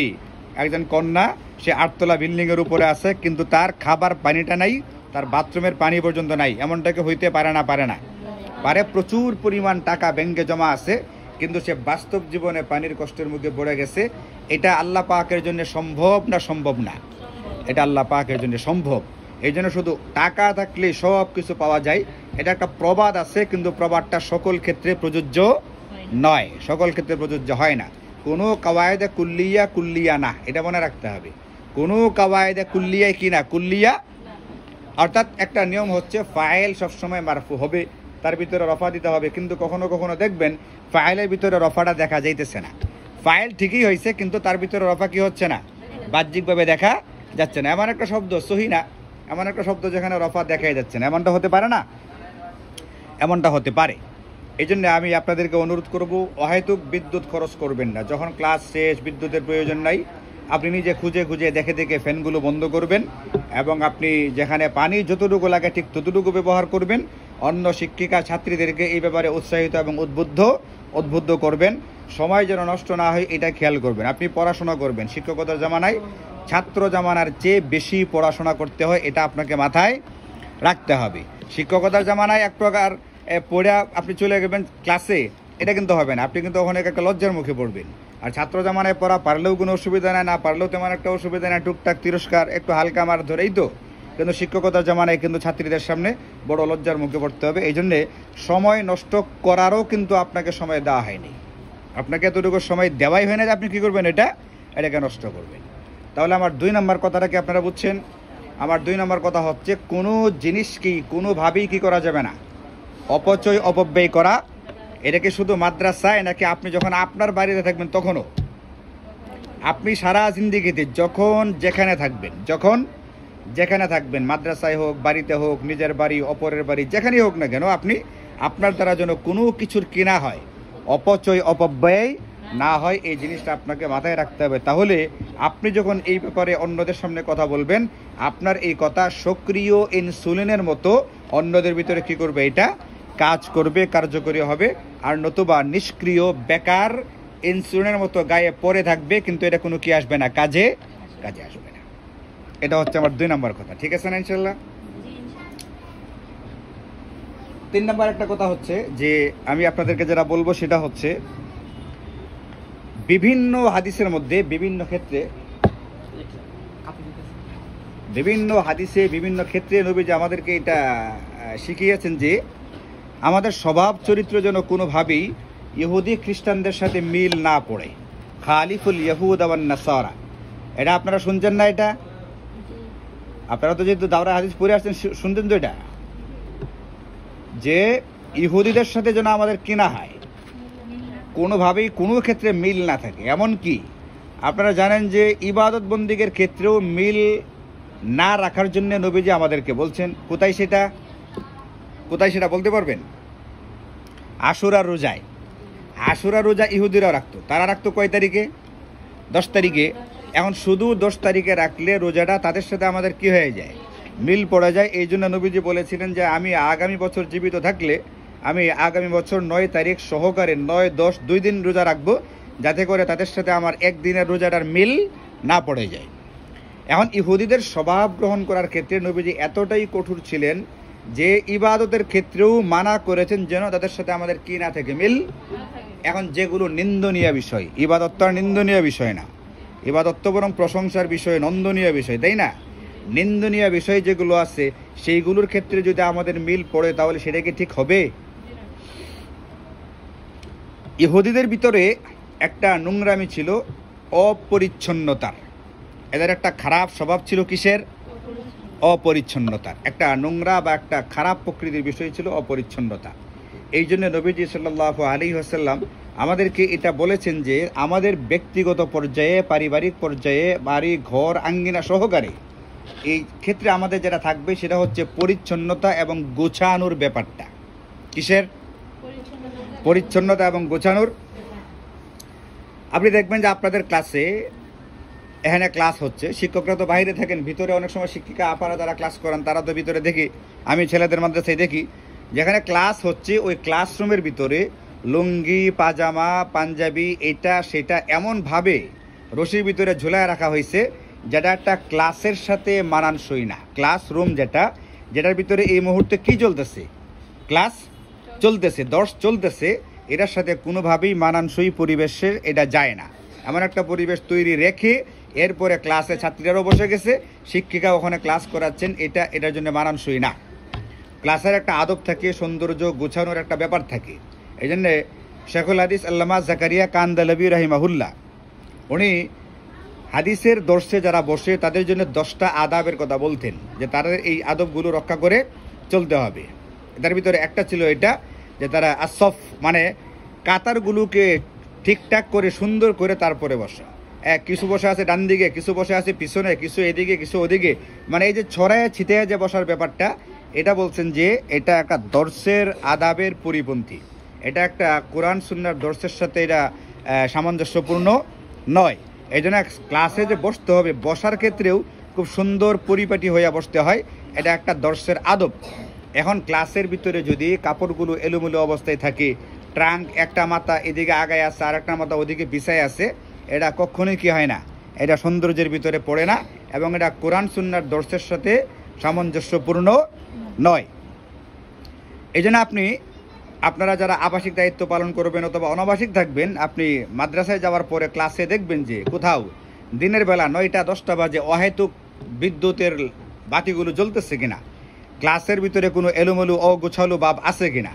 [SPEAKER 1] একজন কন্যা, সে 8 তলা বিল্ডিংয়ের উপরে আছে, কিন্তু তার খাবার পানিটা নাই, তার বাথরুমের পানি পর্যন্ত নাই। এমনটাকে হইতে পারে না? পারে। প্রচুর পরিমাণ টাকা ব্যাংকে জমা আছে, কিন্তু সে বাস্তব জীবনে পানির কষ্টের মুখে পড়ে গেছে। এটা আল্লাহ পাকের জন্য সম্ভব না? এটা আল্লাহ পাকের জন্য সম্ভব। এই জন্য শুধু টাকা থাকলে সব কিছু পাওয়া যায়, এটা একটা প্রবাদ আছে, কিন্তু প্রবাদটা সকল ক্ষেত্রে প্রযোজ্য নয়, সকল ক্ষেত্রে প্রযোজ্য হয় না। কোনো কাওয়ায়েদে কুল্লিয়া না, এটা মনে রাখতে হবে। কোনো কাওয়ায়েদে কুল্লিয়ায় কি না, কুল্লিয়া। অর্থাৎ একটা নিয়ম হচ্ছে ফাইল সবসময় মারফু হবে, তার ভিতরে রফা দিতে হবে, কিন্তু কখনো কখনো দেখবেন ফাইলের ভিতরে রফাটা দেখা যাইতেছে না। ফাইল ঠিকই হয়েছে, কিন্তু তার ভিতরে রফা কি হচ্ছে না, বাহ্যিকভাবে দেখা যাচ্ছে না। এমন একটা শব্দ সহি না, এমন একটা শব্দ যেখানে রফা দেখাই যাচ্ছে না, এমনটা হতে পারে না, এমনটা হতে পারে। এই জন্য আমি আপনাদেরকে অনুরোধ করব, অহেতুক বিদ্যুৎ খরচ করবেন না। যখন ক্লাস শেষ, বিদ্যুতের প্রয়োজন নাই, আপনি নিজে খুঁজে খুঁজে দেখে দেখে ফ্যানগুলো বন্ধ করবেন এবং আপনি যেখানে পানি যতটুকু লাগে ঠিক ততটুকু ব্যবহার করবেন। অন্য শিক্ষিকা ছাত্রীদেরকে এই ব্যাপারে উৎসাহিত এবং উদ্বুদ্ধ করবেন। সময় যেন নষ্ট না হয় এটা খেয়াল করবেন। আপনি পড়াশোনা করবেন, শিক্ষকতার জামানায় ছাত্র জামানার চেয়ে বেশি পড়াশোনা করতে হয়, এটা আপনাকে মাথায় রাখতে হবে। শিক্ষকতার জামানায় এক প্রকার পড়ে আপনি চলে গেবেন ক্লাসে, এটা কিন্তু হবে না, আপনি কিন্তু ওখানে একটা লজ্জার মুখে পড়বেন। আর ছাত্র জামানায় পড়া পারলেও কোনো অসুবিধা নাই, না পারলেও তেমন একটা অসুবিধা নাই, টুকটাক তিরস্কার একটু হালকা মার ধরেই তো। কিন্তু শিক্ষকতার জামানায় কিন্তু ছাত্রীদের সামনে বড় লজ্জার মুখে পড়তে হবে। এই জন্যে সময় নষ্ট করারও কিন্তু আপনাকে সময় দেওয়া হয়নি, আপনাকে এতটুকু সময় দেওয়াই হয় না যে আপনি কী করবেন, এটাকে নষ্ট করবেন। তাহলে আমার 2 নম্বর কথাটা কি আপনারা বুঝছেন? আমার 2 নম্বর কথা হচ্ছে, কোনো জিনিসকেই কোনোভাবেই কী করা যাবে না, অপচয় অপব্যয় করা। এটাকে শুধু মাদ্রাসায় নাকি আপনি যখন আপনার বাড়িতে থাকবেন তখনও, আপনি সারা জিন্দিগিতে যখন যেখানে থাকবেন, মাদ্রাসায় হোক, বাড়িতে হোক, নিজের বাড়ি, অপরের বাড়ি, যেখানেই হোক না কেন, আপনি আপনার দ্বারা যেন কোনো কিছুর কিনা হয়, অপচয় অপব্যয় না হয়, এই জিনিসটা আপনাকে মাথায় রাখতে হবে। তাহলে আপনি যখন এই ব্যাপারে অন্যদের সামনে কথা বলবেন, আপনার এই কথা সক্রিয় ইনসুলিনের মতো অন্যদের ভিতরে কি করবে, এটা কাজ করবে, কার্যকরী হবে। আর নতুবা নিষ্ক্রিয় বেকার ইনসুলিনের মতো গায়ে পড়ে থাকবে, কিন্তু এটা কোনো কি আসবে না, কাজে আসবে না। এটা হচ্ছে আমার 2 নম্বর কথা, ঠিক আছে না ইনশাল্লাহ? 3 নম্বর একটা কথা হচ্ছে যে আমি আপনাদেরকে যেটা বলবো সেটা হচ্ছে, বিভিন্ন হাদিসের মধ্যে বিভিন্ন ক্ষেত্রে নবীজি আমাদেরকে এটা শিখিয়েছেন যে আমাদের স্বভাব চরিত্র যেন কোনোভাবেই ইহুদি খ্রিস্টানদের সাথে মিল না পড়ে। খালিফুল ইয়াহুদ ওয়ান নাসারা, এটা আপনারা শুনছেন না? এটা আপনারা তো যেহেতু দাওরা হাদিস পড়ে আসছেন, শুনতেন তো এটা, যে ইহুদিদের সাথে যেন আমাদের কিনা হয়, কোনোভাবেই কোনো ক্ষেত্রে মিল না থাকে। এমনকি আপনারা জানেন যে ইবাদত বন্দিগের ক্ষেত্রেও মিল না রাখার জন্য নবীজি আমাদেরকে বলছেন। কোথায় সেটা বলতে পারবেন? আশুরা রোজা ইহুদিরা রাখতো। তারা রাখতো কয় তারিখে? 10 তারিখে। এখন শুধু 10 তারিখে রাখলে রোজাটা তাদের সাথে আমাদের কি হয়ে যায়, মিল পড়ে যায়। এই জন্য নবীজি বলেছিলেন যে আমি আগামী বছর জীবিত থাকলে আমি আগামী বছর 9 তারিখ সহকারে 9, 10 2 দিন রোজা রাখবো, যাতে করে তাদের সাথে আমার একদিনের রোজাটার মিল না পড়ে যায়। এখন ইহুদিদের স্বভাব গ্রহণ করার ক্ষেত্রে নবীজি এতটাই কঠোর ছিলেন যে ইবাদতের ক্ষেত্রেও মানা করেছেন যেন তাদের সাথে আমাদের কি না থাকে, মিল। এখন যেগুলো নিন্দনীয় বিষয়, ইবাদত তো আর নিন্দনীয় বিষয় না, ইবাদত তো বরং প্রশংসার বিষয়, নন্দনীয় বিষয়, তাই না? নিন্দনীয় বিষয় যেগুলো আছে সেইগুলোর ক্ষেত্রে যদি আমাদের মিল পড়ে তাহলে সেটা কি ঠিক হবে? ইহুদিদের ভিতরে একটা নোংরামি ছিল, অপরিচ্ছন্নতার। এদের একটা খারাপ স্বভাব ছিল, কিসের? অপরিচ্ছন্নতার। একটা নোংরা বা একটা খারাপ প্রকৃতির বিষয় ছিল অপরিচ্ছন্নতা। এই জন্য নবীজি সাল্লাল্লাহু আলাইহি ওয়াসাল্লাম আমাদেরকে এটা বলেছেন যে আমাদের ব্যক্তিগত পর্যায়ে, পারিবারিক পর্যায়ে, বাড়ি ঘর আঙ্গিনা সহকারে এই ক্ষেত্রে আমাদের যেটা থাকবে সেটা হচ্ছে পরিচ্ছন্নতা এবং গোছানোর ব্যাপারটা। কিসের? পরিচ্ছন্নতা এবং গোছানোর। আপনি দেখবেন যে আপনাদের ক্লাসে, এখানে ক্লাস হচ্ছে, শিক্ষকরা তো বাইরে থাকেন, ভিতরে অনেক সময় শিক্ষিকা আপারা যারা ক্লাস করান তারা তো ভিতরে দেখি, আমি ছেলেদের মাদ্রাসায় দেখি, যেখানে ক্লাস হচ্ছে ওই ক্লাসরুমের ভিতরে লুঙ্গি, পাজামা, পাঞ্জাবি, এটা সেটা এমনভাবে রশির ভিতরে ঝুলায় রাখা হয়েছে যেটা একটা ক্লাসের সাথে মানানসই না। ক্লাসরুম যেটার ভিতরে এই মুহূর্তে কি চলতেছে, ক্লাস চলতেছে, দর্শ চলতেছে, এটার সাথে কোনোভাবেই মানানসই পরিবেশের এটা যায় না। এমন একটা পরিবেশ তৈরি রেখে এরপরে ক্লাসে ছাত্রীরাও বসে গেছে, শিক্ষিকা ওখানে ক্লাস করাচ্ছেন, এটার জন্য মানানসই না। ক্লাসের একটা আদব থাকে, সৌন্দর্য, গোছানোর একটা ব্যাপার থাকে। এই জন্যে শেখুল হাদিস আল্লামা জাকারিয়া কান্দালবী রাহিমাহুল্লাহ উনি হাদিসের দর্শে যারা বসে তাদের জন্য 10টা আদাবের কথা বলতেন, যে তাদের এই আদবগুলো রক্ষা করে চলতে হবে। তার ভিতরে একটা ছিল এটা যে তারা আসফ মানে কাতারগুলোকে ঠিকঠাক করে সুন্দর করে তারপরে বসা। কিছু বসে আছে ডান দিকে, কিছু বসে আছে পিছনে, কিছু এদিকে, কিছু ওদিকে, মানে এই যে ছড়ায় ছিটিয়ে যে বসার ব্যাপারটা, এটা বলছেন যে এটা একটা দর্শের আদাবের পরিপন্থী, এটা একটা কোরআন সুন্নাহর দর্শের সাথে এটা সামঞ্জস্যপূর্ণ নয়। এই জন্য ক্লাসে যে বসতে হবে, বসার ক্ষেত্রেও খুব সুন্দর পরিপাটি হইয়া বসতে হয়, এটা একটা দর্শের আদব। এখন ক্লাসের ভিতরে যদি কাপড়গুলো এলোমেলো অবস্থায় থাকে, ট্রাঙ্ক একটা মাথা এদিকে আগায় আছে আর একটা মাথা ওদিকে পিছায় আছে, এটা কখনোই কি হয় না, এটা সৌন্দর্যের ভিতরে পড়ে না, এবং এটা কোরআন সুন্নাহর দর্শের সাথে সামঞ্জস্যপূর্ণ নয়। এই জন্য আপনারা যারা আবাসিক দায়িত্ব পালন করবেন অথবা অনাবাসিক থাকবেন, আপনি মাদ্রাসায় যাওয়ার পরে ক্লাসে দেখবেন যে কোথাও দিনের বেলা 9টা 10টা বাজে অহেতুক বিদ্যুতের বাতিগুলো জ্বলতেছে কিনা, ক্লাসের ভিতরে কোনো এলোমেলো অগোছালো ভাব আছে কিনা,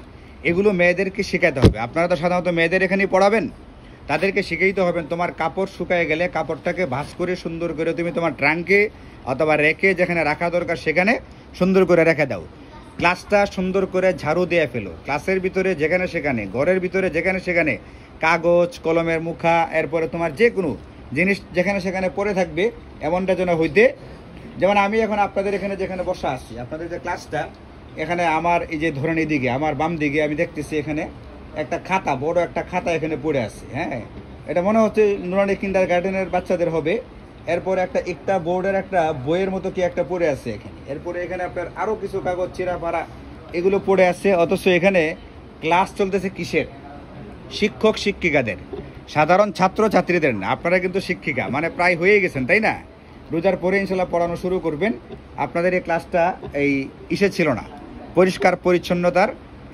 [SPEAKER 1] এগুলো মেয়েদেরকে শেখাতে হবে। আপনারা তো সাধারণত মেয়েদের এখানেই পড়াবেন, তাদেরকে শিখাইতে হবেন তোমার কাপড় শুকায় গেলে কাপড়টাকে ভাঁজ করে সুন্দর করে তুমি তোমার ট্রাঙ্কে অথবা রেখে যেখানে রাখা দরকার সেখানে সুন্দর করে রেখে দাও। ক্লাসটা সুন্দর করে ঝাড়ু দিয়ে ফেলো। ক্লাসের ভিতরে যেখানে সেখানে, ঘরের ভিতরে যেখানে সেখানে কাগজ কলমের মুখা, এরপরে তোমার যে কোনো জিনিস যেখানে সেখানে পড়ে থাকবে এমনটা যেন হইতে, যেমন আমি এখন আপনাদের এখানে যেখানে বসা আছি, আপনাদের যে ক্লাসটা এখানে আমার এই যে ধরেন এদিকে আমার বাম দিকে আমি দেখতেছি এখানে একটা খাতা, বড় একটা খাতা এখানে পড়ে আছে। হ্যাঁ, এটা মনে হচ্ছে নুরানি কিন্ডারগার্টেনের বাচ্চাদের হবে। এরপরে একটা বোর্ডের একটা বইয়ের মতো কি একটা পড়ে আছে এখানে। এরপরে এখানে আপনার আরও কিছু কাগজ চিরা পাড়া এগুলো পড়ে আছে, অথচ এখানে ক্লাস চলতেছে কিসের? শিক্ষক শিক্ষিকাদের, সাধারণ ছাত্র ছাত্রীদের না। আপনারা কিন্তু শিক্ষিকা মানে প্রায় হয়ে গেছেন, তাই না? রোজার পরে ইনশাল্লাহ পড়ানো শুরু করবেন। আপনাদের এই ক্লাসটা এই ছিল না, পরিষ্কার পরিচ্ছন্নতার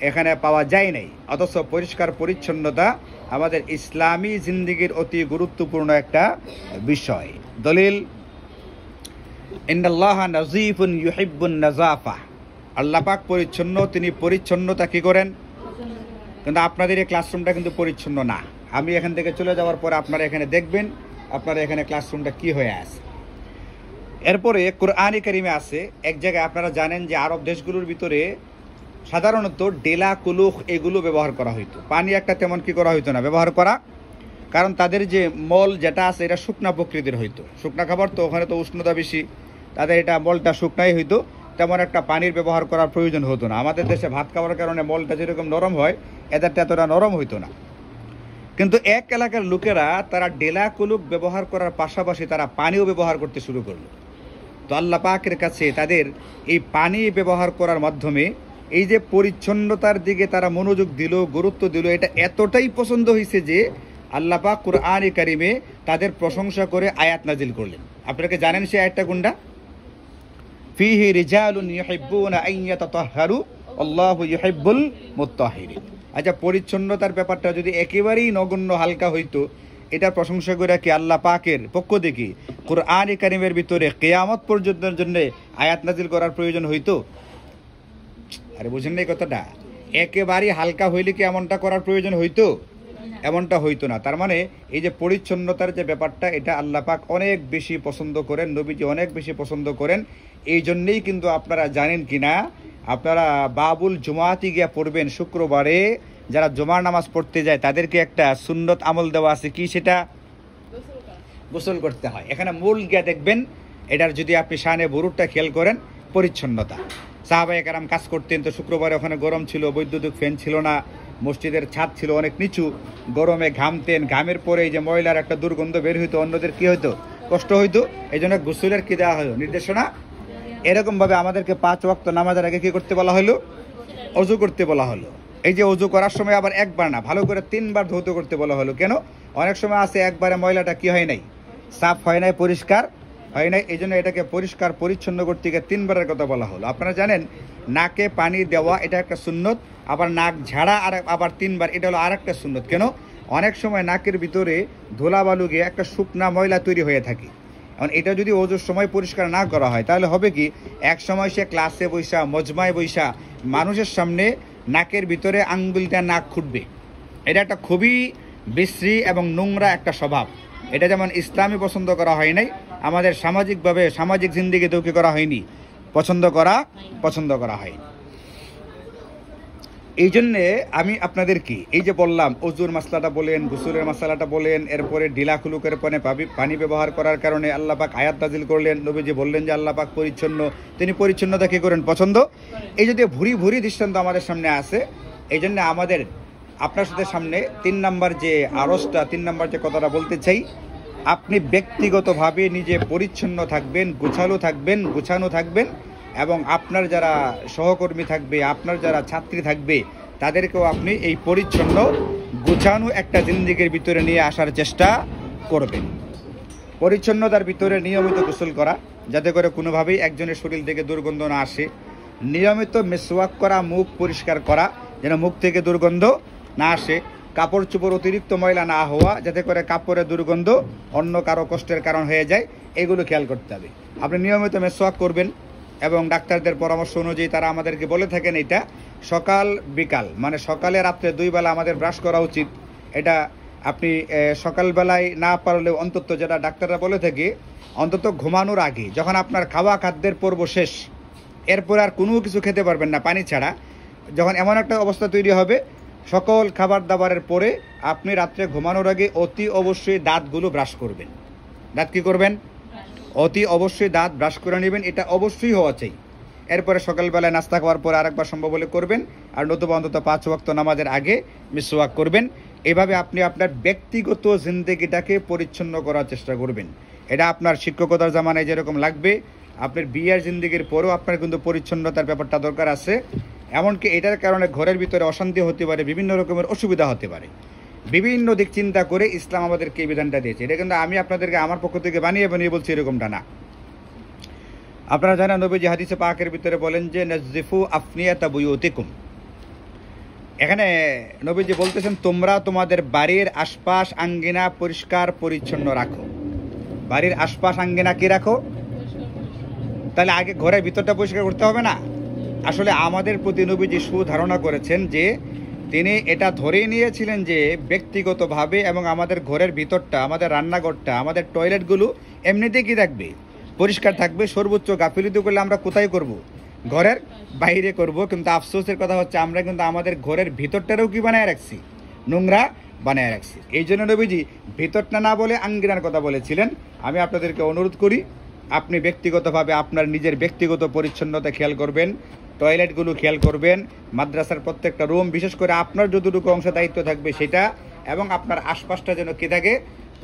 [SPEAKER 1] এখানে পাওয়া যায় নাই, অথচ পরিষ্কার পরিচ্ছন্নতা আমাদের ইসলামী জিন্দিগির অতি গুরুত্বপূর্ণ একটা বিষয়। দলিল, ইন্নাল্লাহা নাযীফুন ইউহিব্বুন নাযাফা, আল্লাহ পাক পরিচ্ছন্ন, তিনি পরিচ্ছন্নতা কি করেন। কিন্তু আপনাদের এই ক্লাসরুমটা কিন্তু পরিচ্ছন্ন না। আমি এখান থেকে চলে যাওয়ার পরে আপনারা এখানে দেখবেন আপনারা এখানে ক্লাসরুমটা কি হয়ে আছে। এরপরে কোরআনে কারিমে আছে এক জায়গায়, আপনারা জানেন যে আরব দেশগুলোর ভিতরে সাধারণত ডেলা কুলুখ এগুলো ব্যবহার করা হইতো। পানি একটা তেমন কি করা হইতো না ব্যবহার করা, কারণ তাদের যে মল যেটা আছে এটা শুকনা প্রকৃতির হইতো, শুকনা খাবার তো, ওখানে তো উষ্ণতা বেশি, তাদের এটা মলটা শুকনাই হইতো, তেমন একটা পানির ব্যবহার করার প্রয়োজন হতো না। আমাদের দেশে ভাত খাওয়ার কারণে মলটা যেরকম নরম হয়, এদেরটা এতটা নরম হইতো না। কিন্তু এক এলাকার লোকেরা তারা ডেলা কুলুক ব্যবহার করার পাশাপাশি তারা পানিও ব্যবহার করতে শুরু করলো। তো আল্লাহ পাকের কাছে তাদের এই পানি ব্যবহার করার মাধ্যমে এই যে পরিচ্ছন্নতার দিকে তারা মনোযোগ দিল, গুরুত্ব দিল, এটা এতটাই পছন্দ হয়েছে যে আল্লাহ পাক কুরআনে কারিমে তাদের প্রশংসা করে আয়াত নাজিল করলেন। আপনারা জানেন সে আয়াতটা কোনটা? ফিহি রিজালুন ইউহিব্বুনা আন ইয়াতাতাহহারু আল্লাহু ইউহিব্বুল মুত্তাহিরিন। আচ্ছা, পরিচ্ছন্নতার ব্যাপারটা যদি একেবারেই নগণ্য হালকা হইতো, এটার প্রশংসা করে কি আল্লাহ পাকের পক্ষ থেকে কুরআনে কারিমের ভিতরে কিয়ামত পর্যন্তের জন্য আয়াত নাজিল করার প্রয়োজন হইতো? আরে বুঝেন না এই কথাটা? একেবারেই হালকা হইলে কি এমনটা করার প্রয়োজন হইতো? এমনটা হইতো না। তার মানে এই যে পরিচ্ছন্নতার যে ব্যাপারটা, এটা আল্লাহ পাক অনেক বেশি পছন্দ করেন, নবীজি অনেক বেশি পছন্দ করেন। এই জন্যেই কিন্তু আপনারা জানেন কিনা, আপনারা বাবুল জুমাতি গিয়া পড়বেন, শুক্রবারে যারা জুমার নামাজ পড়তে যায় তাদেরকে একটা সুন্নত আমল দেওয়া আছে, কি সেটা? গোসল করতে হয়। এখানে মূল গিয়া দেখবেন, এটার যদি আপনি শানে বুরুটটা খেয়াল করেন, পরিচ্ছন্নতা। সাহাবায়ে কেরাম কাজ করতেন, তো শুক্রবারে ওখানে গরম ছিল, বৈদ্যুতিক ফ্যান ছিল না, মসজিদের ছাদ ছিল অনেক নিচু, গরমে ঘামতেন, ঘামের পরে এই যে ময়লার একটা দুর্গন্ধ বের হইতো, অন্যদের কি হইতো? কষ্ট হইতো। এই জন্য গোসলের কি দেওয়া হলো? নির্দেশনা। এরকমভাবে আমাদেরকে 5 ওয়াক্ত নামাজের আগে কি করতে বলা হলো? অজু করতে বলা হলো। এই যে অজু করার সময় আবার একবার না, ভালো করে 3 বার ধৌত করতে বলা হলো। কেন? অনেক সময় আছে একবারে ময়লাটা কি হয় নাই, সাফ হয় নাই, পরিষ্কার হয় নাই, এই জন্য এটাকে পরিষ্কার পরিচ্ছন্ন করতে গিয়ে 3 বারের কথা বলা হলো। আপনারা জানেন নাকে পানি দেওয়া এটা একটা সুন্নত, আবার নাক ঝাড়া আর আবার 3 বার, এটা হলো আর একটা সুন্নত। কেন? অনেক সময় নাকের ভিতরে ধুলা বালু গিয়ে একটা শুকনা ময়লা তৈরি হয়ে থাকে। এখন এটা যদি ওজোর সময় পরিষ্কার না করা হয়, তাহলে হবে কি, এক সময় সে ক্লাসে বৈশা, মজমায় বৈশা মানুষের সামনে নাকের ভিতরে আঙ্গুলটা নাক খুঁটবে। এটা একটা খুবই বিশ্রী এবং নোংরা একটা স্বভাব। এটা যেমন ইসলামী পছন্দ করা হয় নাই, আমাদের সামাজিকভাবে সামাজিক জিন্দিগিতেও কি করা হয়নি, পছন্দ করা হয়নি। এই জন্যে আমি আপনাদেরকে এই যে বললাম অজুর মাসলাটা বলেন, গোসলের মাসালাটা বলেন, এরপরে ঢিলা খুলুকের পানি ব্যবহার করার কারণে আল্লাহ পাক আয়াত নাজিল করলেন, নবীজি বললেন যে আল্লাহ পাক পরিচ্ছন্ন, তিনি পরিচ্ছন্নতা কি করেন? পছন্দ। এই যদি ভুরি ভুরি দৃষ্টান্ত আমাদের সামনে আছে, এই জন্য আমাদের আপনার সাথে সামনে 3 নম্বর যে আরজটা, 3 নম্বর যে কথাটা বলতে চাই, আপনি ব্যক্তিগতভাবে নিজে পরিচ্ছন্ন থাকবেন, গুছানো থাকবেন এবং আপনার যারা সহকর্মী থাকবে, আপনার যারা ছাত্রী থাকবে, তাদেরকেও আপনি এই পরিচ্ছন্ন গুছানো একটা জিন্দেগির ভিতরে নিয়ে আসার চেষ্টা করবেন। পরিচ্ছন্নতার ভিতরে নিয়মিত গোসল করা, যাতে করে কোনোভাবেই একজনের শরীর থেকে দুর্গন্ধ না আসে। নিয়মিত মেসওয়াক করা, মুখ পরিষ্কার করা, যেন মুখ থেকে দুর্গন্ধ না আসে। কাপড় চোপড় অতিরিক্ত ময়লা না হওয়া, যাতে করে কাপড়ের দুর্গন্ধ অন্য কারো কষ্টের কারণ হয়ে যায়, এগুলো খেয়াল করতে হবে। আপনি নিয়মিত মেসওয়াক করবেন এবং ডাক্তারদের পরামর্শ অনুযায়ী তারা আমাদেরকে বলে থাকেন এটা সকাল বিকাল, মানে সকালে রাত্রে 2 বেলা আমাদের ব্রাশ করা উচিত। এটা আপনি সকালবেলায় না পারলেও অন্তত, যেটা ডাক্তাররা বলে থাকে, অন্তত ঘুমানোর আগে, যখন আপনার খাওয়া খাদ্যের পর্ব শেষ, এরপর আর কোনো কিছু খেতে পারবেন না পানি ছাড়া, যখন এমন একটা অবস্থা তৈরি হবে, সকল খাবার দাবারের পরে আপনি রাত্রে ঘুমানোর আগে অতি অবশ্যই দাঁতগুলো ব্রাশ করবেন। দাঁত কি করবেন? অতি অবশ্যই দাঁত ব্রাশ করে নেবেন, এটা অবশ্যই হওয়া চাই। এরপরে সকালবেলায় নাস্তা খাওয়ার পরে আরেকবার সম্ভব হলে করবেন, আর নতুবা অন্তত 5 ওয়াক্ত নামাজের আগে মিসওয়াক করবেন। এভাবে আপনি আপনার ব্যক্তিগত জিন্দেগিটাকে পরিচ্ছন্ন করার চেষ্টা করবেন। এটা আপনার শিক্ষকতার জামানায় যেরকম লাগবে, আপনার বিয়ের জিন্দেগির পরেও আপনার কিন্তু পরিচ্ছন্নতার ব্যাপারটা দরকার আছে। এমনকি এটার কারণে ঘরের ভিতরে অশান্তি হতে পারে, বিভিন্ন রকমের অসুবিধা হতে পারে। বিভিন্ন দিক চিন্তা করে ইসলাম আমাদেরকে এই বিধানটা দিয়েছে। এটা কিন্তু আমি আপনাদেরকে আমার পক্ষ থেকে বানিয়ে বলছি, এরকমটা না। আপনারা জানেন নবীজি হাদিসে পাকের ভিতরে বলেন যে নাযিফু আফনিয়াতা বুয়ুতিকুম। এখানে নবীজি বলতেছেন তোমরা তোমাদের বাড়ির আশপাশ আঙ্গিনা পরিষ্কার পরিচ্ছন্ন রাখো। বাড়ির আশপাশ আঙ্গিনা কি রাখো? তাহলে আগে ঘরের ভিতরটা পরিষ্কার করতে হবে না? আসলে আমাদের প্রতি নবীজি সুধারণা করেছেন যে তিনি এটা ধরেই নিয়েছিলেন যে ব্যক্তিগতভাবে এবং আমাদের ঘরের ভিতরটা, আমাদের রান্নাঘরটা, আমাদের টয়লেটগুলো এমনিতেই কি থাকবে? পরিষ্কার থাকবে। সর্বোচ্চ গাফিলতি করলে আমরা কোথায় করব? ঘরের বাইরে করব। কিন্তু আফসোসের কথা হচ্ছে আমরা কিন্তু আমাদের ঘরের ভিতরটারও কি বানায় রাখছি? নোংরা বানায় রাখছি। এই জন্য নবীজি ভিতরটা না বলে আঙ্গিনার কথা বলেছিলেন। আমি আপনাদেরকে অনুরোধ করি, আপনি ব্যক্তিগতভাবে আপনার নিজের ব্যক্তিগত পরিচ্ছন্নতা খেয়াল করবেন, টয়লেটগুলো খেয়াল করবেন, মাদ্রাসার প্রত্যেকটা রুম, বিশেষ করে আপনার যতটুকু অংশ দায়িত্ব থাকবে সেটা, এবং আপনার আশপাশটা যেন কি থাকে?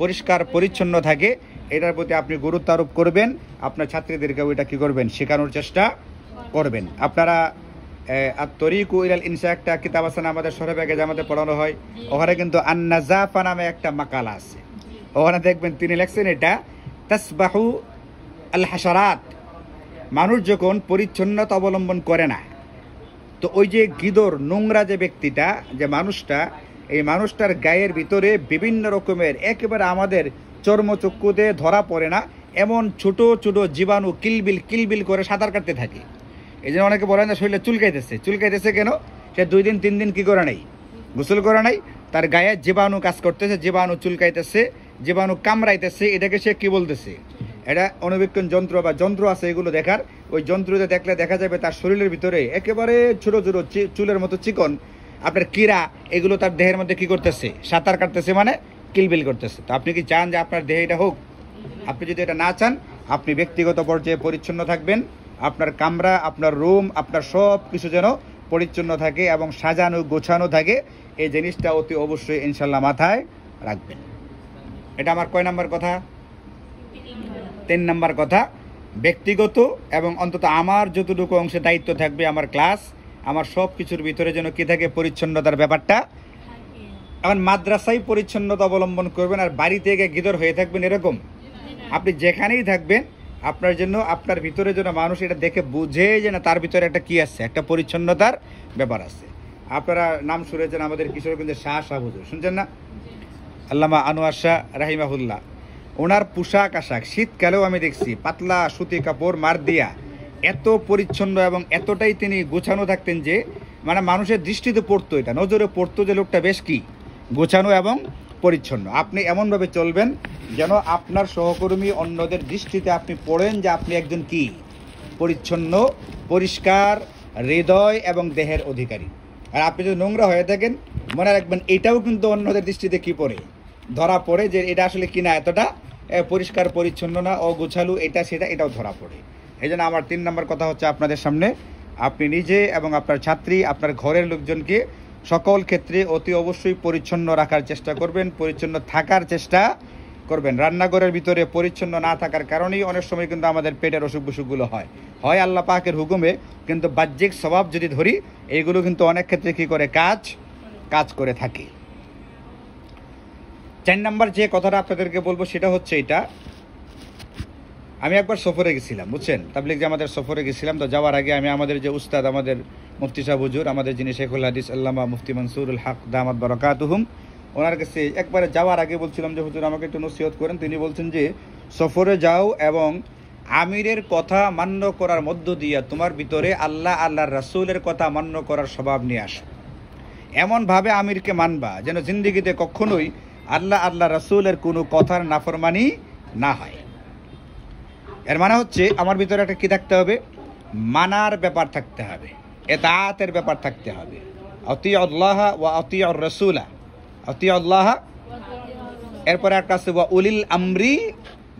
[SPEAKER 1] পরিষ্কার পরিচ্ছন্ন থাকে, এটার প্রতি আপনি গুরুত্ব আরোপ করবেন। আপনার ছাত্রীদেরকেও এটা কী করবেন? শেখানোর চেষ্টা করবেন। আপনারা তরিকু ইলাল ইনসা একটা কিতাব আছে না, আমাদের শরীফে জামাতে পড়ানো হয়, ওখানে কিন্তু আন-নাযাফা নামে একটা মাকালা আছে। ওখানে দেখবেন তিনি লেখছেন এটা তাসবাহু আল হাশারাত, মানুষ যখন পরিচ্ছন্নতা অবলম্বন করে না, তো ওই যে গিদর নোংরা যে ব্যক্তিটা, যে মানুষটা, এই মানুষটার গায়ের ভিতরে বিভিন্ন রকমের একেবারে আমাদের চর্মচক্ষুতে ধরা পড়ে না এমন ছোট ছোট জীবাণু কিলবিল করে সাঁতার কাটতে থাকে। এই জন্য অনেকে বলেন যে শরীরে চুলকাইতেছে কেন? সে 2 দিন 3 দিন কি করে নাই? গোসল করে নাই, তার গায়ে জীবাণু কাজ করতেছে, জীবাণু চুলকাইতেছে, জীবাণু কামড়াইতেছে। এটাকে সে কি বলতেছে? এটা অণুবীক্ষণ যন্ত্র বা যন্ত্র আছে, এগুলো দেখার। ওই যন্ত্রতে দেখলে দেখা যাবে তার শরীরের ভিতরে একেবারে ছোট ছোট চুলের মতো চিকন আপনার কীরা, এগুলো তার দেহের মধ্যে কি করতেছে? সাঁতার কাটতেছে, মানে কিলবিল করতেছে। তো আপনি কি চান যে আপনার দেহে এটা হোক? আপনি যদি এটা না চান, আপনি ব্যক্তিগত পর্যায়ে পরিচ্ছন্ন থাকবেন। আপনার কামরা, আপনার রুম, আপনার সব কিছু যেন পরিচ্ছন্ন থাকে এবং সাজানো গোছানো থাকে। এই জিনিসটা অতি অবশ্যই ইনশাল্লাহ মাথায় রাখবেন। এটা আমার কয় নাম্বার কথা? 3 নাম্বার কথা। ব্যক্তিগত এবং অন্তত আমার যতটুকু অংশে দায়িত্ব থাকবে, আমার ক্লাস, আমার সব কিছুর ভিতরে যেন কি থাকে? পরিচ্ছন্নতার ব্যাপারটা। এখন মাদ্রাসায় পরিচ্ছন্নতা অবলম্বন করবেন আর বাড়িতে গিয়ে গিদর হয়ে থাকবেন, এরকম? আপনি যেখানেই থাকবেন, আপনার জন্য আপনার ভিতরে যেন মানুষ এটা দেখে বুঝে যে না, তার ভিতরে একটা কি আছে? একটা পরিচ্ছন্নতার ব্যাপার আছে। আপনারা নাম শুনেছেন আমাদের কিশোরগঞ্জের শাহ হুজুর, শুনছেন না? আল্লামা আনোয়ার শাহ রাহিমাহুল্লাহ। ওনার পোশাক আশাক শীতকালেও আমি দেখছি পাতলা সুতি কাপড় মার দিয়া এত পরিচ্ছন্ন এবং এতটাই তিনি গোছানো থাকতেন যে মানে মানুষের দৃষ্টিতে পড়তো, এটা নজরে পড়তো যে লোকটা বেশ কি গোছানো এবং পরিচ্ছন্ন। আপনি এমনভাবে চলবেন যেন আপনার সহকর্মী অন্যদের দৃষ্টিতে আপনি পড়েন যে আপনি একজন কি? পরিচ্ছন্ন, পরিষ্কার হৃদয় এবং দেহের অধিকারী। আর আপনি যদি নোংরা হয়ে থাকেন মনে রাখবেন এটাও কিন্তু অন্যদের দৃষ্টিতে কি পড়ে, ধরা পড়ে যে এটা আসলে কিনা এতটা পরিষ্কার পরিচ্ছন্ন না, অগোছালু, এটা সেটা, এটাও ধরা পড়ে। এই জন্য আমার 3 নম্বর কথা হচ্ছে আপনাদের সামনে, আপনি নিজে এবং আপনার ছাত্রী, আপনার ঘরের লোকজনকে সকল ক্ষেত্রে অতি অবশ্যই পরিচ্ছন্ন রাখার চেষ্টা করবেন, পরিচ্ছন্ন থাকার চেষ্টা করবেন। রান্নাঘরের ভিতরে পরিচ্ছন্ন না থাকার কারণেই অনেক সময় কিন্তু আমাদের পেটের অসুখ বিসুখগুলো হয় আল্লাহ পাকের হুকুমে, কিন্তু বাহ্যিক স্বভাব যদি ধরি এইগুলো কিন্তু অনেক ক্ষেত্রে কি করে কাজ করে থাকে। 4 নম্বর যে কথাটা আপনাদেরকে বলবো সেটা হচ্ছে এটা, আমি একবার সফরে গেছিলাম, বুঝছেন, তাবলিগ জামাতের সফরে গেছিলাম। তো যাওয়ার আগে আমি আমাদের যে উস্তাদ, আমাদের মুফতি সাহেব হুজুর, আমাদের যিনি শেখুল হাদিস আল্লামা মুফতি মনসুরুল হক দামাত বারাকাতুহুম, ওনার কাছে একবারে যাওয়ার আগে বলছিলাম যে হুজুর আমাকে একটু নসিহত করেন। তিনি বলছেন যে সফরে যাও এবং আমিরের কথা মান্য করার মধ্য দিয়ে তোমার ভিতরে আল্লাহর রাসূলের কথা মান্য করার স্বভাব নিয়ে আসো। এমনভাবে আমিরকে মানবা যেন জিন্দিগিতে কখনোই আল্লাহ রাসূলের কোনো কথার নাফরমানি না হয়। এর মানে হচ্ছে আমার ভিতরে একটা কি থাকতে হবে, মানার ব্যাপার থাকতে হবে, এতাআতের ব্যাপার থাকতে হবে। আতিউল্লাহ ওয়া আতিউর রাসূলা, আতিউল্লাহ, এরপরে একটা আছে ওয়া উলিল আমরি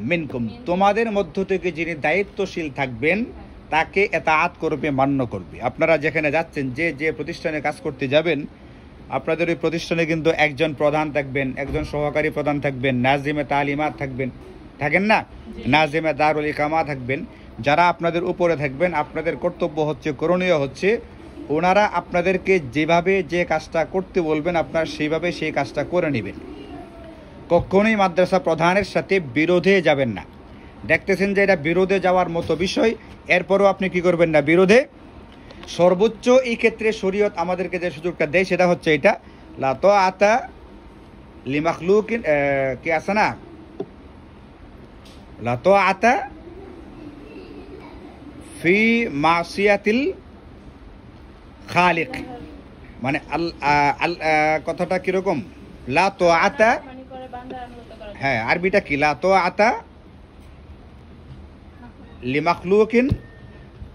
[SPEAKER 1] মিনকুম, তোমাদের মধ্য থেকে যিনি দায়িত্বশীল থাকবেন তাকে এতাআত করবে, মান্য করবে। আপনারা যেখানে যাচ্ছেন, যে প্রতিষ্ঠানে কাজ করতে যাবেন, আপনাদের ওই প্রতিষ্ঠানে কিন্তু একজন প্রধান থাকবেন, একজন সহকারী প্রধান থাকবেন, নাজিমে তালিমাত থাকেন না, নাজিমে দারুল ইকামা থাকবেন। যারা আপনাদের উপরে থাকবেন, আপনাদের কর্তব্য হচ্ছে, করণীয় হচ্ছে, ওনারা আপনাদেরকে যেভাবে যে কাজটা করতে বলবেন আপনারা সেইভাবে সেই কাজটা করে নেবেন। কখনোই মাদ্রাসা প্রধানের সাথে বিরোধে যাবেন না। দেখতেছেন যে এটা বিরোধে যাওয়ার মতো বিষয়, এরপরও আপনি কি করবেন না, বিরোধে। সর্বোচ্চ এই ক্ষেত্রে শরীয়ত আমাদেরকে যে সুযোগটা দেয় সেটা হচ্ছে এটা, লা তাআতা লিমাখলুকিন, কি আছে না, লা তাআতা ফি মাসিয়াতিল খালিক, মানে কথাটা কিরকম, লা তাআতা, হ্যাঁ আরবিটা কি, লা তাআতা লিমাখলুকিন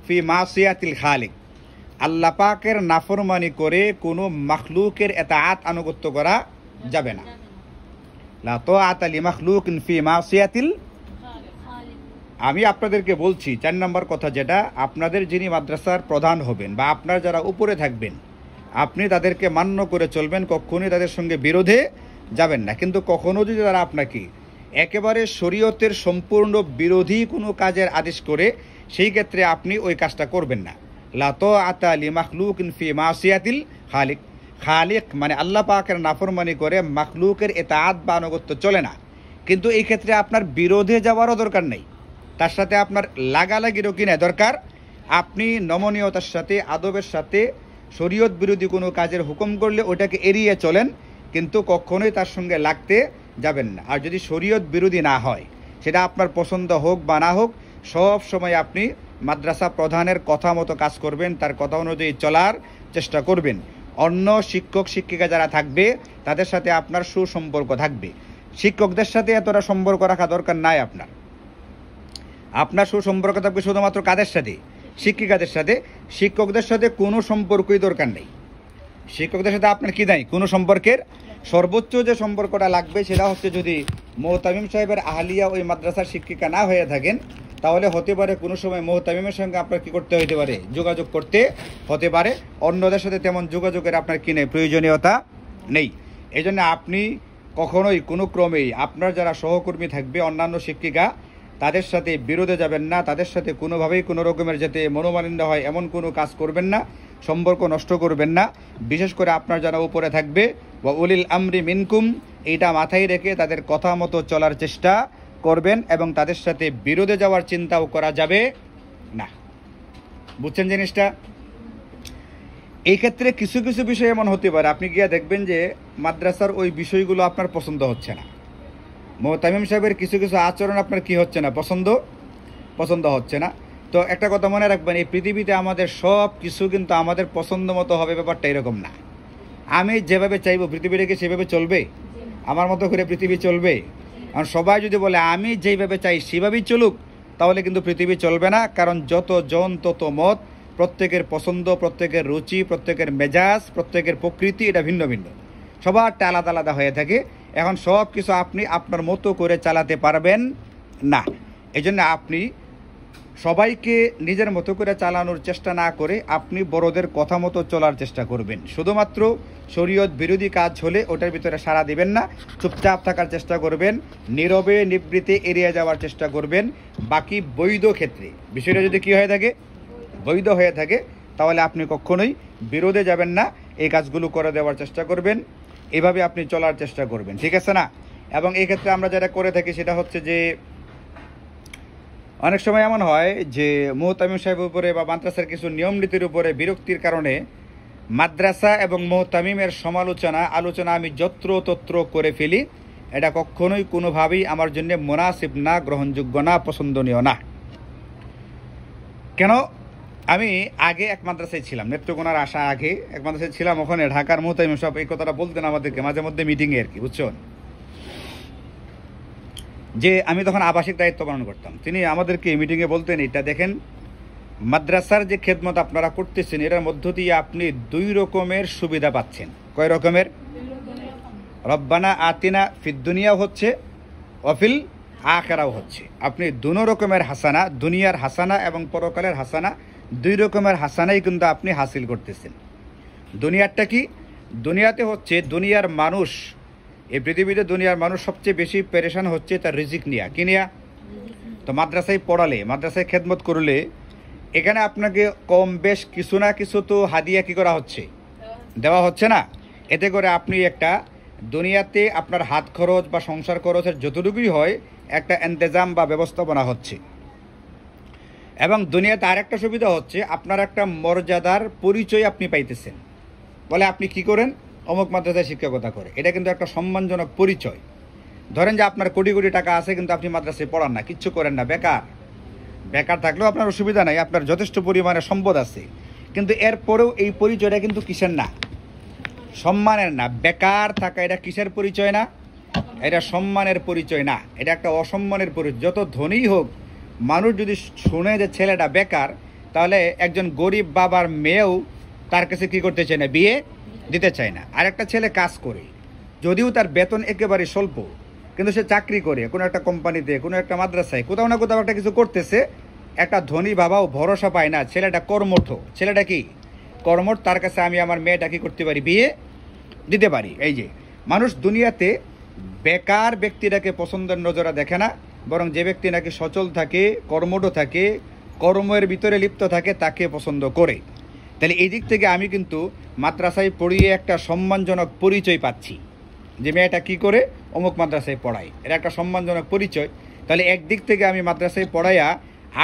[SPEAKER 1] ফি মাসিয়াতিল খালিক, আল্লাহ পাকের নাফরমানি করে কোনো মাখলুকের এতাআত আনুগত্য করা যাবে না। লা তাআতা লিমাখলুকিন ফি মাসিয়াতিল, আমি আপনাদেরকে বলছি 4 নম্বর কথা, যেটা আপনাদের যিনি মাদ্রাসার প্রধান হবেন বা আপনার যারা উপরে থাকবেন, আপনি তাদেরকে মান্য করে চলবেন, কখনোই তাদের সঙ্গে বিরোধে যাবেন না। কিন্তু কখনো যদি তারা আপনাকে একেবারে শরীয়তের সম্পূর্ণ বিরোধী কোনো কাজের আদেশ করে, সেই ক্ষেত্রে আপনি ওই কাজটা করবেন না। লা তাআতা লিমাখলুকিন ফি মাসিয়াতিল খালিক, খালিক মানে আল্লাহ পাকের নাফরমানি করে মাখলুকের এতাআত বা আনুগত্য চলে না। কিন্তু এই ক্ষেত্রে আপনার বিরোধে যাওয়ারও দরকার নেই, তার সাথে আপনার লাগালাগিরও কিনা দরকার। আপনি নমনীয়তার সাথে, আদবের সাথে শরীয়ত বিরোধী কোনো কাজের হুকুম করলে ওটাকে এড়িয়ে চলেন, কিন্তু কখনোই তার সঙ্গে লাগতে যাবেন না। আর যদি শরীয়ত বিরোধী না হয়, সেটা আপনার পছন্দ হোক বা না হোক, সব সময় আপনি মাদ্রাসা প্রধানের কথা মতো কাজ করবেন, তার কথা অনুযায়ী চলার চেষ্টা করবেন। অন্য শিক্ষক শিক্ষিকা যারা থাকবে তাদের সাথে আপনার সুসম্পর্ক থাকবে। শিক্ষকদের সাথে এতটা সম্পর্ক রাখা দরকার নাই আপনার সুসম্পর্ক থাকবে শুধুমাত্র কাদের সাথে, শিক্ষিকাদের সাথে। শিক্ষকদের সাথে কোনো সম্পর্কই দরকার নেই, শিক্ষকদের সাথে আপনার কি নাই, কোনো সম্পর্কের। সর্বোচ্চ যে সম্পর্কটা লাগবে সেটা হচ্ছে, যদি মোহতামিম সাহেবের আহলিয়া ওই মাদ্রাসার শিক্ষিকা না হয়ে থাকেন, তাহলে হতে পারে কোনো সময় মোহতামিমের সঙ্গে আপনার কি করতে হতে পারে, যোগাযোগ করতে হতে পারে। অন্যদের সাথে তেমন যোগাযোগের আপনার কি নেই, প্রয়োজনীয়তা নেই। এই জন্য আপনি কখনোই কোনো ক্রমেই আপনার যারা সহকর্মী থাকবে, অন্যান্য শিক্ষিকা, তাদের সাথে বিরোধে যাবেন না, তাদের সাথে কোনোভাবেই কোনো রকমের যাতে মনোমালিন্য হয় এমন কোনো কাজ করবেন না, সম্পর্ক নষ্ট করবেন না। বিশেষ করে আপনার যারা উপরে থাকবে, ওয়া উলিল আমরি মিনকুম, এইটা মাথায় রেখে তাদের কথা মতো চলার চেষ্টা করবেন এবং তাদের সাথে বিরোধে যাওয়ার চিন্তাও করা যাবে না। বুঝছেন জিনিসটা? এই ক্ষেত্রে কিছু কিছু বিষয় এমন হতে পারে, আপনি গিয়ে দেখবেন যে মাদ্রাসার ওই বিষয়গুলো আপনার পছন্দ হচ্ছে না, মোহতামিম সাহেবের কিছু কিছু আচরণ আপনার কি হচ্ছে না, পছন্দ হচ্ছে না। তো একটা কথা মনে রাখবেন, এই পৃথিবীতে আমাদের সব কিছু কিন্তু আমাদের পছন্দ মতো হবে, ব্যাপারটা এরকম না। আমি যেভাবে চাইবো পৃথিবীটাকে সেভাবে চলবে, আমার মতো করে পৃথিবী চলবে? কারণ সবাই যদি বলে আমি যেইভাবে চাই সেভাবেই চলুক, তাহলে কিন্তু পৃথিবী চলবে না। কারণ যত জন তত মত, প্রত্যেকের পছন্দ, প্রত্যেকের রুচি, প্রত্যেকের মেজাজ, প্রত্যেকের প্রকৃতি এটা ভিন্ন ভিন্ন, সবারটা আলাদা আলাদা হয়ে থাকে। এখন সব কিছু আপনি আপনার মতো করে চালাতে পারবেন না। এই জন্য আপনি সবাইকে নিজের মতো করে চালানোর চেষ্টা না করে আপনি বড়দের কথা মতো চলার চেষ্টা করবেন। শুধুমাত্র শরীয়ত বিরোধী কাজ হলে ওটার ভিতরে সাড়া দিবেন না, চুপচাপ থাকার চেষ্টা করবেন, নীরবে নিবৃত্তে এড়িয়ে যাওয়ার চেষ্টা করবেন। বাকি বৈধ ক্ষেত্রে বিষয়টা যদি কী হয়ে থাকে, বৈধ হয়ে থাকে, তাহলে আপনি কখনোই বিরোধে যাবেন না, এই কাজগুলো করে দেওয়ার চেষ্টা করবেন, এভাবে আপনি চলার চেষ্টা করবেন, ঠিক আছে না? এবং এই ক্ষেত্রে আমরা যেটা করে থাকি সেটা হচ্ছে যে অনেক সময় এমন হয় যে মুহতামিম সাহেবের উপরে বা মাদ্রাসার কিছু নিয়ম নীতির উপরে বিরক্তির কারণে মাদ্রাসা এবং মুহতামিমের আলোচনা আমি যত্রতত্র করে ফেলি। এটা কখনোই কোনোভাবেই আমার জন্য মুনাসিব না, গ্রহণযোগ্য না, পছন্দনীয় না। কেন? আমি আগে এক মাদ্রাসায় ছিলাম, নেত্রকোনার আসা আগে এক মাদ্রাসায় ছিলাম, ওখানে ঢাকার মুহতামিম সাহেব এই কথাটা বলতেন আমাদেরকে মাঝে মধ্যে মিটিংয়ে আর কি, বুঝছেন, যে আমি তখন আবাসিক দায়িত্ব পালন করতাম। তিনি আমাদেরকে মিটিংয়ে বলতেন, এটা দেখেন মাদ্রাসার যে খেদমত আপনারা করতেছেন এটার মধ্য দিয়ে আপনি দুই রকমের সুবিধা পাচ্ছেন। কয় রকমের? রব্বানা আতিনা ফিদ দুনিয়াও হচ্ছে, অফিল আখিরাও হচ্ছে। আপনি দুনো রকমের হাসানা, দুনিয়ার হাসানা এবং পরকালের হাসানা, দুই রকমের হাসানাই কিন্তু আপনি হাসিল করতেছেন। দুনিয়ারটা কি? দুনিয়াতে হচ্ছে দুনিয়ার মানুষ, এই পৃথিবীতে দুনিয়ার মানুষ সবচেয়ে বেশি পেরেশান হচ্ছে তার রিজিক নিয়া, কি নিয়া? তো মাদ্রাসায় পড়ালে, মাদ্রাসায় খেদমত করলে এখানে আপনাকে কম বেশ কিছু না কিছু তো হাদিয়া কি করা হচ্ছে, দেওয়া হচ্ছে না? এতে করে আপনি একটা দুনিয়াতে আপনার হাত খরচ বা সংসার খরচের যতটুকুই হয় একটা ইন্তেজাম বা ব্যবস্থাপনা হচ্ছে। এবং দুনিয়াতে আরেকটা সুবিধা হচ্ছে আপনার একটা মর্যাদার পরিচয় আপনি পাইতেছেন। বলে আপনি কি করেন? অমুক মাদ্রাসায় শিক্ষকতা করে, এটা কিন্তু একটা সম্মানজনক পরিচয়। ধরেন যে আপনার কোটি কোটি টাকা আছে কিন্তু আপনি মাদ্রাসায় পড়ান না, কিচ্ছু করেন না, বেকার। বেকার থাকলেও আপনার অসুবিধা নাই, আপনার যথেষ্ট পরিমাণে সম্পদ আছে, কিন্তু এরপরেও এই পরিচয়টা কিন্তু কিসের না? সম্মানের না। বেকার থাকা এটা কিসের পরিচয় না? এটা সম্মানের পরিচয় না, এটা একটা অসম্মানের পরিচয়। যত ধনীই হোক, মানুষ যদি শুনে যে ছেলেটা বেকার, তাহলে একজন গরিব বাবার মেয়েও তার কাছে কি করতে চায় না? বিয়ে দিতে চায় না। আর একটা ছেলে কাজ করে, যদিও তার বেতন একেবারে স্বল্প, কিন্তু সে চাকরি করে কোনো একটা কোম্পানিতে, কোনো একটা মাদ্রাসায়, কোথাও না কোথাও একটা কিছু করতেছে, একটা ধনী বাবাও ভরসা পায় না, ছেলেটা কর্মঠ। ছেলেটা কি কর্মঠ, তার কাছে আমি আমার মেয়েটা কি করতে পারি? বিয়ে দিতে পারি। এই যে মানুষ দুনিয়াতে বেকার ব্যক্তিটাকে পছন্দের নজরে দেখে না, বরং যে ব্যক্তি নাকি সচল থাকে, কর্মঠ থাকে, কর্মের ভিতরে লিপ্ত থাকে, তাকে পছন্দ করে। তাহলে এই দিক থেকে আমি কিন্তু মাদ্রাসায় পড়িয়ে একটা সম্মানজনক পরিচয় পাচ্ছি, যে মেয়েটা কি করে? অমুক মাদ্রাসায় পড়ায়, এটা একটা সম্মানজনক পরিচয়। তাহলে একদিক থেকে আমি মাদ্রাসায় পড়াইয়া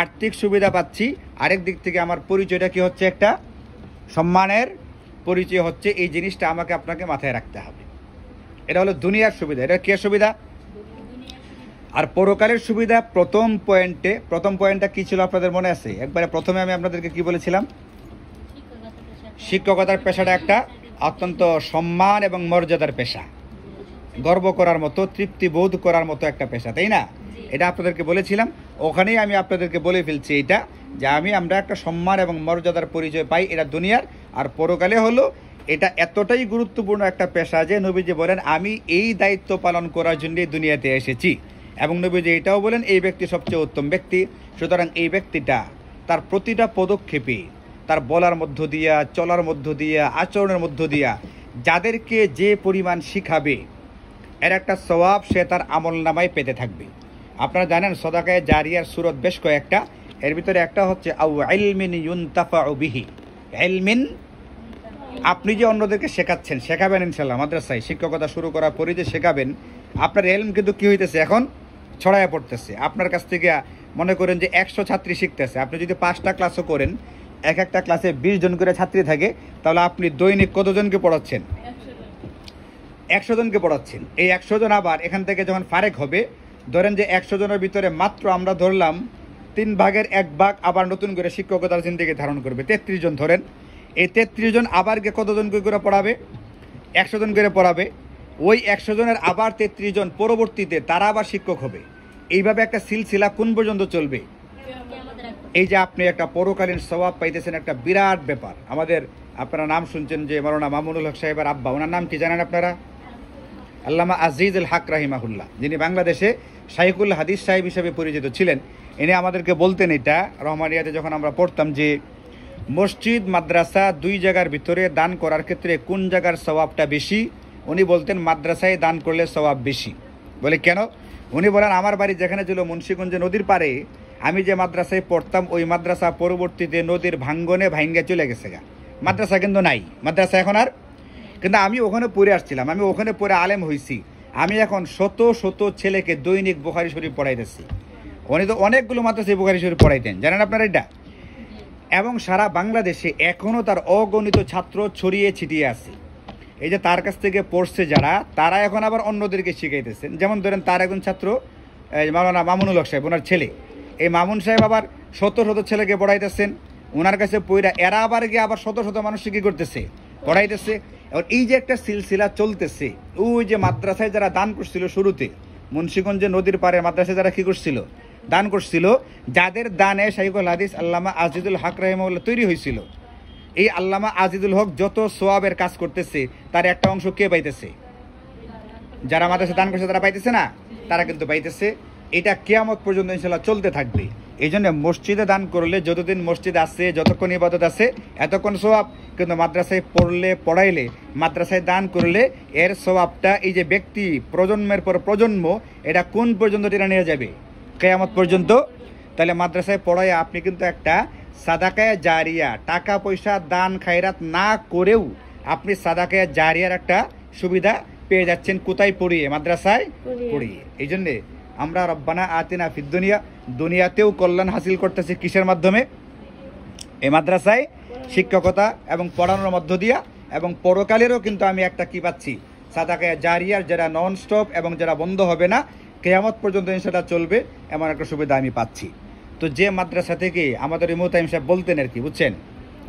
[SPEAKER 1] আর্থিক সুবিধা পাচ্ছি, আরেক দিক থেকে আমার পরিচয়টা কি হচ্ছে? একটা সম্মানের পরিচয় হচ্ছে। এই জিনিসটা আমাকে আপনাকে মাথায় রাখতে হবে। এটা হলো দুনিয়ার সুবিধা। এটা কি সুবিধা? আর পরকালের সুবিধা প্রথম পয়েন্টটা কি ছিল আপনাদের মনে আছে? একবারে প্রথমে আমি আপনাদেরকে কি বলেছিলাম? শিক্ষকতার পেশাটা একটা অত্যন্ত সম্মান এবং মর্যাদার পেশা, গর্ব করার মতো, তৃপ্তি বোধ করার মতো একটা পেশা, তাই না? এটা আপনাদেরকে বলেছিলাম। ওখানেই আমি আপনাদেরকে বলে ফেলছি এটা, যে আমরা একটা সম্মান এবং মর্যাদার পরিচয় পাই, এটা দুনিয়ার। আর পরকালে হলো এটা এতটাই গুরুত্বপূর্ণ একটা পেশা যে নবীজি বলেন আমি এই দায়িত্ব পালন করার জন্যই দুনিয়াতে এসেছি। এবং নবীজি এটাও বলেন এই ব্যক্তি সবচেয়ে উত্তম ব্যক্তি। সুতরাং এই ব্যক্তিটা তার প্রতিটা পদক্ষেপে, তার বলার মধ্য দিয়া, চলার মধ্য দিয়া, আচরণের মধ্য দিয়া যাদেরকে যে পরিমাণ শিখাবে, এর একটা সওয়াব সে তার আমল নামায় পেতে থাকবে। আপনারা জানেন সদাকায়ে জারিয়ার সূরত বেশ কয়েকটা, এর ভিতরে একটা হচ্ছে আউ ইলমিন ইউনতাফাউ বিহি। ইলমিন, আপনি যে অন্যদেরকে শেখাচ্ছেন, শেখাবেন ইনশাআল্লাহ মাদ্রাসায় শিক্ষকতা শুরু করার পরে যে শেখাবেন, আপনার ইলম কিন্তু কি হইতেছে? এখন ছড়ায় পড়তেছে। আপনার কাছ থেকে মনে করেন যে 100 ছাত্রী শিখতেছে, আপনি যদি 5টা ক্লাসও করেন, এক একটা ক্লাসে 20 জন করে ছাত্রী থাকে, তাহলে আপনি দৈনিক কতজনকে পড়াচ্ছেন? 100 জনকে পড়াচ্ছেন। এই 100 জন আবার এখান থেকে যখন ফারেক হবে, ধরেন যে 100 জনের ভিতরে মাত্র আমরা ধরলাম 3 ভাগের 1 ভাগ আবার নতুন করে শিক্ষকতার জিন্দেগি ধারণ করবে, 33 জন ধরেন। এই 33 জন আবার কতজনকে করে পড়াবে? 100 জন করে পড়াবে। ওই 100 জনের আবার 33 জন পরবর্তীতে তারা আবার শিক্ষক হবে। এইভাবে একটা সিলসিলা কোন পর্যন্ত চলবে? এই যে আপনি একটা পরকালীন সওয়াব পাইতেছেন, একটা বিরাট ব্যাপার। আমাদের আপনারা নাম শুনছেন যে মাওলানা মামুনুল হক সাহেবের আব্বা, ওনার নাম কি জানেন আপনারা? আল্লামা আজিজুল হক রাহিমাহুল্লাহ, যিনি বাংলাদেশে শাইখুল হাদিস সাহেব হিসেবে পরিচিত ছিলেন। ইনি আমাদেরকে বলতেন, এটা রহমানিয়াতে যখন আমরা পড়তাম, যে মসজিদ মাদ্রাসা দুই জায়গার ভিতরে দান করার ক্ষেত্রে কোন জায়গার সওয়াবটা বেশি? উনি বলতেন মাদ্রাসায় দান করলে সওয়াব বেশি। বলে কেন? উনি বলেন আমার বাড়ি যেখানে ছিল মুন্সিগঞ্জে নদীর পাড়ে, আমি যে মাদ্রাসায় পড়তাম ওই মাদ্রাসা পরবর্তীতে নদীর ভাঙ্গনে ভাঙ্গে চলে গেছে গা, মাদ্রাসা কিন্তু নাই, মাদ্রাসা এখন আর। কিন্তু আমি ওখানে পড়ে আসছিলাম, আমি ওখানে পড়ে আলেম হয়েছি, আমি এখন শত শত ছেলেকে দৈনিক বুখারী শরীফ পড়াইতেছি। উনি তো অনেকগুলো মাদ্রাসায় বুখারী শরীফ পড়াইতেন, জানেন আপনারা এটা? এবং সারা বাংলাদেশে এখনও তার অগণিত ছাত্র ছড়িয়ে ছিটিয়ে আছে। এই যে তার কাছ থেকে পড়ছে যারা, তারা এখন আবার অন্যদেরকে শিখাইতেছেন। যেমন ধরেন তার একজন ছাত্র মাওলানা মামুনুল হক সাহেব, ওনার ছেলে। এই মামুন সাহেব আবার শত শত ছেলেকে পড়াইতেছেন ওনার কাছে পড়া, এরা আবার গিয়ে আবার শত শত মানুষকে কী করতেছে? পড়াইতেছে। এবার এই যে একটা সিলসিলা চলতেছে, ওই যে মাদ্রাসায় যারা দান করছিল শুরুতে, মুন্সিগঞ্জে নদীর পাড়ে মাদ্রাসায় যারা কী করছিল? দান করছিল, যাদের দানে শাইখুল হাদিস আল্লামা আজিজুল হক রাহিমাহুল্লাহ তৈরি হয়েছিল। এই আল্লামা আজিজুল হক যত সোয়াবের কাজ করতেছে তার একটা অংশ কে পাইতেছে? যারা মাদ্রাসা দান করছে তারা পাইতেছে না? তারা কিন্তু পাইতেছে। এটা কিয়ামত পর্যন্ত ইনশাল্লাহ চলতে থাকবে। এই জন্য মসজিদে দান করলে, যতদিন মসজিদ আছে, যতক্ষণ ইবাদত আছে, এতক্ষণ সোয়াব। কিন্তু মাদ্রাসায় পড়লে, পড়াইলে, মাদ্রাসায় দান করলে এর সোয়াবটা এই যে ব্যক্তি প্রজন্মের পর প্রজন্ম, এটা কোন পর্যন্ত টেনে নিয়ে যাবে? কিয়ামত পর্যন্ত। তাহলে মাদ্রাসায় পড়ায় আপনি কিন্তু একটা সাদাকায়ে জারিয়া, টাকা পয়সা দান খায়রাত না করেও আপনি সাদাকায়ে জারিয়ার একটা সুবিধা পেয়ে যাচ্ছেন। কোথায়? পড়িয়ে, মাদ্রাসায় পড়িয়ে। এই জন্যে আমরা রব্বানা আতিনা ফিদ দুনিয়া, দুনিয়াতেও কল্যাণ হাসিল করতেছি কিসের মাধ্যমে? এই মাদ্রাসায় শিক্ষকতা এবং পড়ানোর মধ্য দিয়া। এবং পরকালেরও কিন্তু আমি একটা কি পাচ্ছি? সাদাকায়ে জারিয়ার, যেটা নন স্টপ এবং যেটা বন্ধ হবে না, কিয়ামত পর্যন্ত ইনশাআল্লাহ চলবে, এমন একটা সুবিধা আমি পাচ্ছি। তো যে মাদ্রাসা থেকে আমাদের ইমাম সাহেব বলতেন আর কি, বুঝছেন,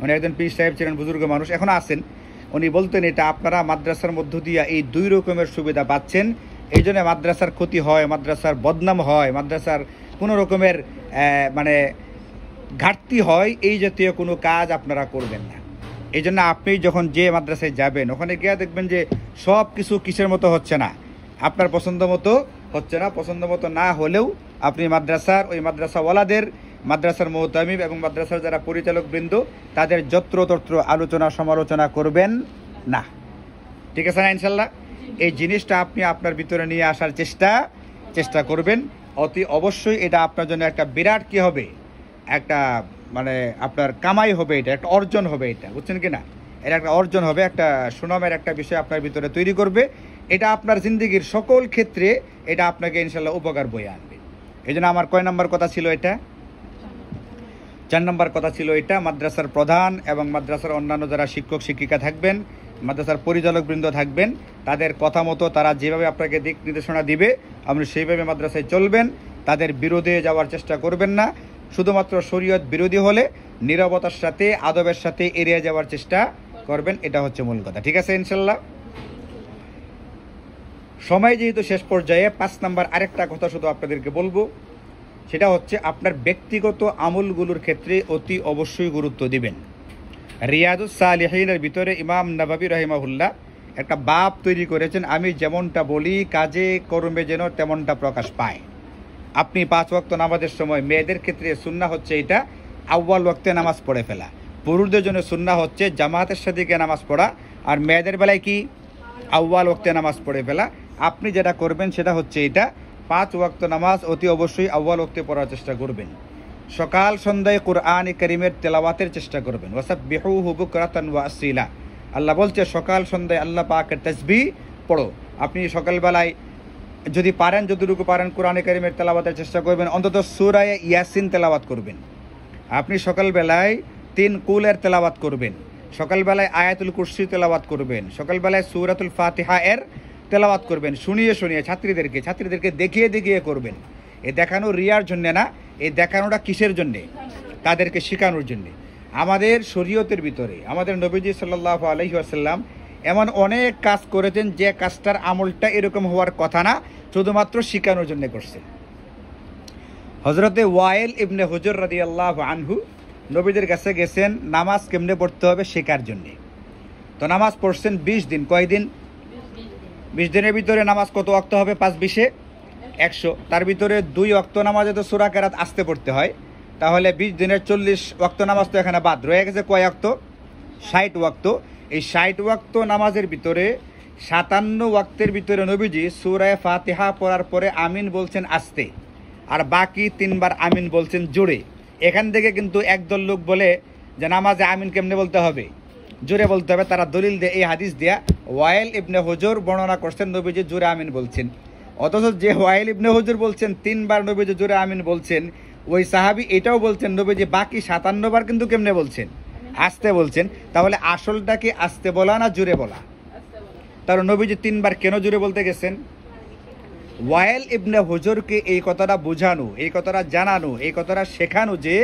[SPEAKER 1] উনি একজন পীর সাহেব ছিলেন, বুজুর্গ মানুষ, এখনও আছেন। উনি বলতেন এটা আপনারা মাদ্রাসার মধ্য দিয়ে এই দুই রকমের সুবিধা পাচ্ছেন। এই জন্য মাদ্রাসার ক্ষতি হয়, মাদ্রাসার বদনাম হয়, মাদ্রাসার কোনো রকমের মানে ঘাটতি হয়, এই জাতীয় কোনো কাজ আপনারা করবেন না। এই জন্য আপনি যখন যে মাদ্রাসায় যাবেন, ওখানে গিয়ে দেখবেন যে সব কিছু কিসের মতো হচ্ছে না, আপনার পছন্দ মতো হচ্ছে না। পছন্দ মতো না হলেও আপনি মাদ্রাসার, ওই মাদ্রাসাওয়ালাদের, মাদ্রাসার মুহতামিম এবং মাদ্রাসার যারা পরিচালক বৃন্দ, তাদের যত্রতত্র আলোচনা সমালোচনা করবেন না। ঠিক আছে না ইনশাল্লাহ? এই জিনিসটা আপনি আপনার ভিতরে নিয়ে আসার চেষ্টা করবেন। অতি অবশ্যই এটা আপনার জন্য একটা বিরাট কি হবে, একটা মানে আপনার কামাই হবে, এটা একটা অর্জন হবে, এটা বুঝছেন কি না? এটা একটা অর্জন হবে, একটা সুনামের একটা বিষয় আপনার ভিতরে তৈরি করবে। এটা আপনার জিন্দগির সকল ক্ষেত্রে এটা আপনাকে ইনশাল্লাহ উপকার বয়ে আনবে। এই জন্য আমার কয় নম্বর কথা ছিল এটা? 4 নম্বর কথা ছিল এটা। মাদ্রাসার প্রধান এবং মাদ্রাসার অন্যান্য যারা শিক্ষক শিক্ষিকা থাকবেন, মাদ্রাসার পরিচালকবৃন্দ থাকবেন, তাদের কথা মতো তারা যেভাবে আপনাকে দিক নির্দেশনা দিবে আপনি সেইভাবে মাদ্রাসায় চলবেন। তাদের বিরোধে যাওয়ার চেষ্টা করবেন না। শুধুমাত্র শরীয়ত বিরোধী হলে নীরবতার সাথে, আদবের সাথে এড়িয়ে যাওয়ার চেষ্টা করবেন। এটা হচ্ছে মূল কথা। ঠিক আছে ইনশাল্লাহ? সময় যেহেতু শেষ পর্যায়ে, 5 নম্বর আরেকটা কথা শুধু আপনাদেরকে বলবো, সেটা হচ্ছে আপনার ব্যক্তিগত আমলগুলোর ক্ষেত্রে অতি অবশ্যই গুরুত্ব দিবেন। রিয়াদুস সালিহিনের ভিতরে ইমাম নববী রাহিমাহুল্লাহ একটা বাব তৈরি করেছেন, আমি যেমনটা বলি কাজে কর্মে যেন তেমনটা প্রকাশ পায়। আপনি 5 ওয়াক্ত নামাজের সময়, মেয়েদের ক্ষেত্রে সুন্নাহ হচ্ছে এটা আউয়াল ওয়াক্তে নামাজ পড়ে ফেলা, পুরুষদের জন্য সুন্নাহ হচ্ছে জামাতের সাথে গিয়ে নামাজ পড়া, আর মেয়েদের বেলায় কি আউয়াল ওয়াক্তে নামাজ পড়ে ফেলা। আপনি যেটা করবেন সেটা হচ্ছে এটা, 5 ওয়াক্ত নামাজ অতি অবশ্যই আউয়াল ওয়াক্তে পড়ার চেষ্টা করবেন। সকাল সন্ধ্যায় কুরআন কারীমের তেলাওয়াতের চেষ্টা করবেন। ওয়াসাব্বিহুহু বুকরাতান ওয়া আসিলা, আল্লাহ বলছে সকাল সন্ধ্যায় আল্লাহ পাকের তাসবিহ পড়ো। আপনি সকালবেলায় যদি পারেন, যতটুকু পারেন কুরআন কারীমের তেলাওয়াতের চেষ্টা করবেন, অন্তত সূরা ইয়াসিন তেলাওয়াত করবেন। আপনি সকালবেলায় 3 কুলের তেলাওয়াত করবেন, সকালবেলায় আয়াতুল কুরসি তেলাওয়াত করবেন, সকালবেলায় সূরাতুল ফাতিহা এর তেলাওয়াত করবেন। শুনিয়ে ছাত্রীদেরকে দেখিয়ে করবেন। এ দেখানো রিয়ার জন্যে না, এই দেখানোটা কিসের জন্যে? তাদেরকে শেখানোর জন্যে। আমাদের শরীয়তের ভিতরে আমাদের নবীজি সাল্লাল্লাহু আলাইহি ওয়াসাল্লাম এমন অনেক কাজ করেছেন যে কাজটার আমলটা এরকম হওয়ার কথা না, শুধুমাত্র শেখানোর জন্য করছেন। হযরতে ওয়াইল ইবনে হুজর রাদিয়াল্লাহু আনহু নবীদের কাছে গেছেন নামাজ কেমনে পড়তে হবে শেখার জন্য। তো নামাজ পড়ছেন 20 দিন। কয়দিন? 20 দিনের ভিতরে নামাজ কত ওয়াক্ত হবে? 5-20 100। তার ভিতরে 2 ওয়াক্ত নামাজে তো সূরা কেরাত আসতে পড়তে হয়, তাহলে 20 দিনের 40 ওয়াক্ত নামাজ তো এখানে বাদ রয়ে গেছে। কয় ওয়াক্ত? 60 ওয়াক্ত। এই 60 ওয়াক্ত নামাজের ভিতরে 57 ওয়াক্তের ভিতরে নবীজি সূরা ফাতিহা পড়ার পরে আমিন বলছেন আস্তে, আর বাকি 3 বার আমিন বলছেন জোরে। এখান থেকে কিন্তু একদল লোক বলে যে নামাজে আমিন কেমনে বলতে হবে? জোরে বলতে হবে। তারা দলিল দিয়ে এই হাদিস দিয়া ওয়াইল ইবনে হুজর বর্ণনা করছেন নবীজি জোরে আমিন বলছেন। অথচ যে ওয়াইল ইবনে হুজর বলছেন 3 বার নবীজি জোরে আমিন বলছেন, ওই সাহাবী এটাও বলছেন নবীজি বাকি 57 বার কিন্তু কেমনে বলছেন? আস্তে বলছেন। তাহলে আসলটা কি আস্তে বলা না জোরে বলা? তার নবীজি 3 বার কেন জোরে বলতে গেছেন? ওয়াইল ইবনে হুজরকে এই কথাটা বোঝানো, এই কথাটা জানানো, এই কথাটা শেখানো যে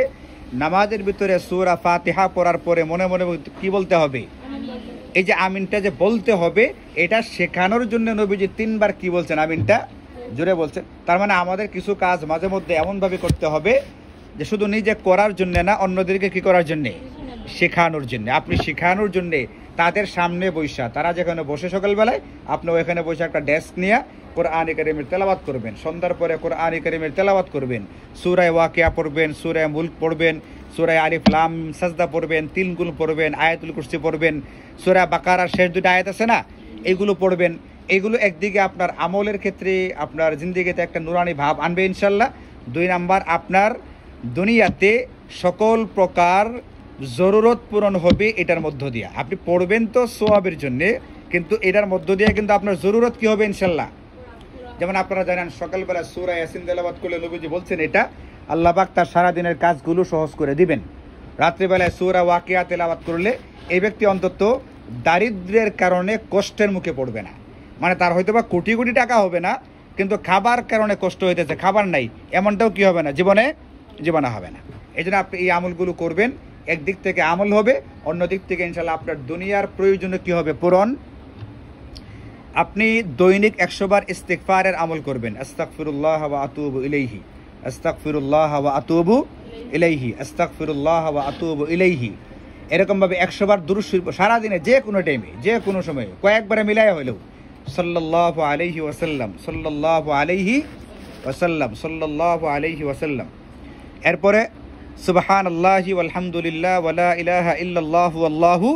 [SPEAKER 1] নামাজের ভিতরে সূরা ফাতিহা পড়ার পরে মনে মনে কি বলতে হবে? এই যে আমিনটা যে বলতে হবে, এটা শেখানোর জন্য নবীজি 3 বার কি বলছেন? আমিনটা জোরে বলছেন। তার মানে আমাদের কিছু কাজ মাঝে মধ্যে এমনভাবে করতে হবে যে শুধু নিজে করার জন্য না, অন্যদেরকে কি করার জন্যে? শেখানোর জন্য। আপনি শেখানোর জন্যে তাদের সামনে বৈশা, তারা যেখানে বসে সকালবেলায়, আপনি ওইখানে বসে একটা ডেস্ক নিয়ে কোরআনে কারীমের তেলাওয়াত করবেন। সন্ধ্যার পরে কোরআনে কারীমের তেলাওয়াত করবেন, সূরা ওয়াকিয়া পড়বেন, সূরা মুলক পড়বেন, সূরা আলিফ লাম সাজদা পড়বেন, তিলগুল পড়বেন, আয়াতুল কুরসি পড়বেন, সূরা বাকারার শেষ 2টা আয়াত আছে না, এইগুলো পড়বেন। এইগুলো একদিকে আপনার আমলের ক্ষেত্রে আপনার জিন্দেগিতে একটা নুরানি ভাব আনবে ইনশাল্লাহ। 2 নাম্বার, আপনার দুনিয়াতে সকল প্রকার জরুরত পূরণ হবে এটার মধ্য দিয়ে। আপনি পড়বেন তো সোয়াবের জন্যে, কিন্তু এটার মধ্য দিয়ে কিন্তু আপনার জরুরত কি হবে ইনশাল্লাহ? যেমন আপনারা জানেন সকালবেলা সূরা ইয়াসিন তেলাওয়াত করলে নবীজি বলছেন এটা আল্লাহ পাক তার সারাদিনের কাজগুলো সহজ করে দিবেন। রাত্রিবেলায় সূরা ওয়াকিয়া তেলাওয়াত করলে এই ব্যক্তি অন্তত দারিদ্র্যের কারণে কষ্টের মুখে পড়বে না। মানে তার হয়তো বা কোটি কোটি টাকা হবে না, কিন্তু খাবার কারণে কষ্ট হইতেছে, খাবার নাই, এমনটাও কি হবে না, জীবনে হবে না। এই জন্য আপনি এই আমলগুলো করবেন। একদিক থেকে আমল হবে, অন্য দিক থেকে ইনশাল্লাহ আপনার দুনিয়ার প্রয়োজনে কি হবে? পূরণ। আপনি দৈনিক 100 বার ইস্তিগফারের আমল করবেন। আস্তাগফিরুল্লাহ ওয়া আতুবু ইলাইহি, আস্তাগফিরুল্লাহ ওয়া আতুবু ইলাইহি, আস্তাগফিরুল্লাহ ওয়া আতুবু ইলাইহি। এরকম ভাবে 100 বার দুরূদ শরীফ সারা দিনে, যে কোনো টাইমে, যে কোনো সময়ে, কয়েকবারে মিলায়া হইলেও সাল্লাল্লাহু আলাইহি ওয়াসাল্লাম, সাল্লাল্লাহু আলাইহি ওয়াসাল্লাম, সাল্লাল্লাহু আলাইহি ওয়াসাল্লাম। এরপরে সুবহানাল্লাহি ওয়ালহামদুলিল্লাহ ওয়া লা ইলাহা ইল্লাল্লাহু আল্লাহু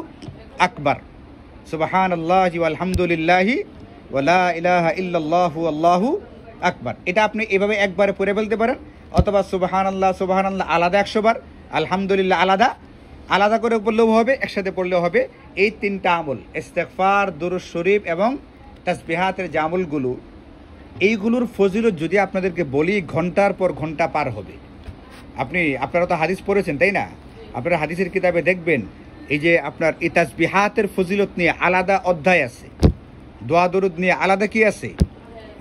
[SPEAKER 1] আকবার, সুবহানাল্লাহি ওয়ালহামদুলিল্লাহি ওয়া লা ইলাহা ইল্লাল্লাহু আল্লাহু আকবার। এটা আপনি এভাবে একবারে পড়ে ফেলতে পারেন, অথবা সুবহানাল্লাহ সুবহানাল্লাহ আলাদা 100 বার, আলহামদুলিল্লাহ আলাদা আলাদা করে পড়লেও হবে, একসাথে পড়লেও হবে। এই 3টা আমল, ইস্তিগফার, দুরূদ শরীফ এবং তাসবিহাতের যে আমলগুলো, এইগুলোর ফজিলত যদি আপনাদেরকে বলি ঘন্টার পর ঘন্টা পার হবে। আপনারা তো হাদিস পড়েছেন তাই না? আপনারা হাদিসের কিতাবে দেখবেন এই যে আপনার এই তাসবিহাতের ফজিলত নিয়ে আলাদা অধ্যায় আছে, দোয়া দরুদ নিয়ে আলাদা কি আছে,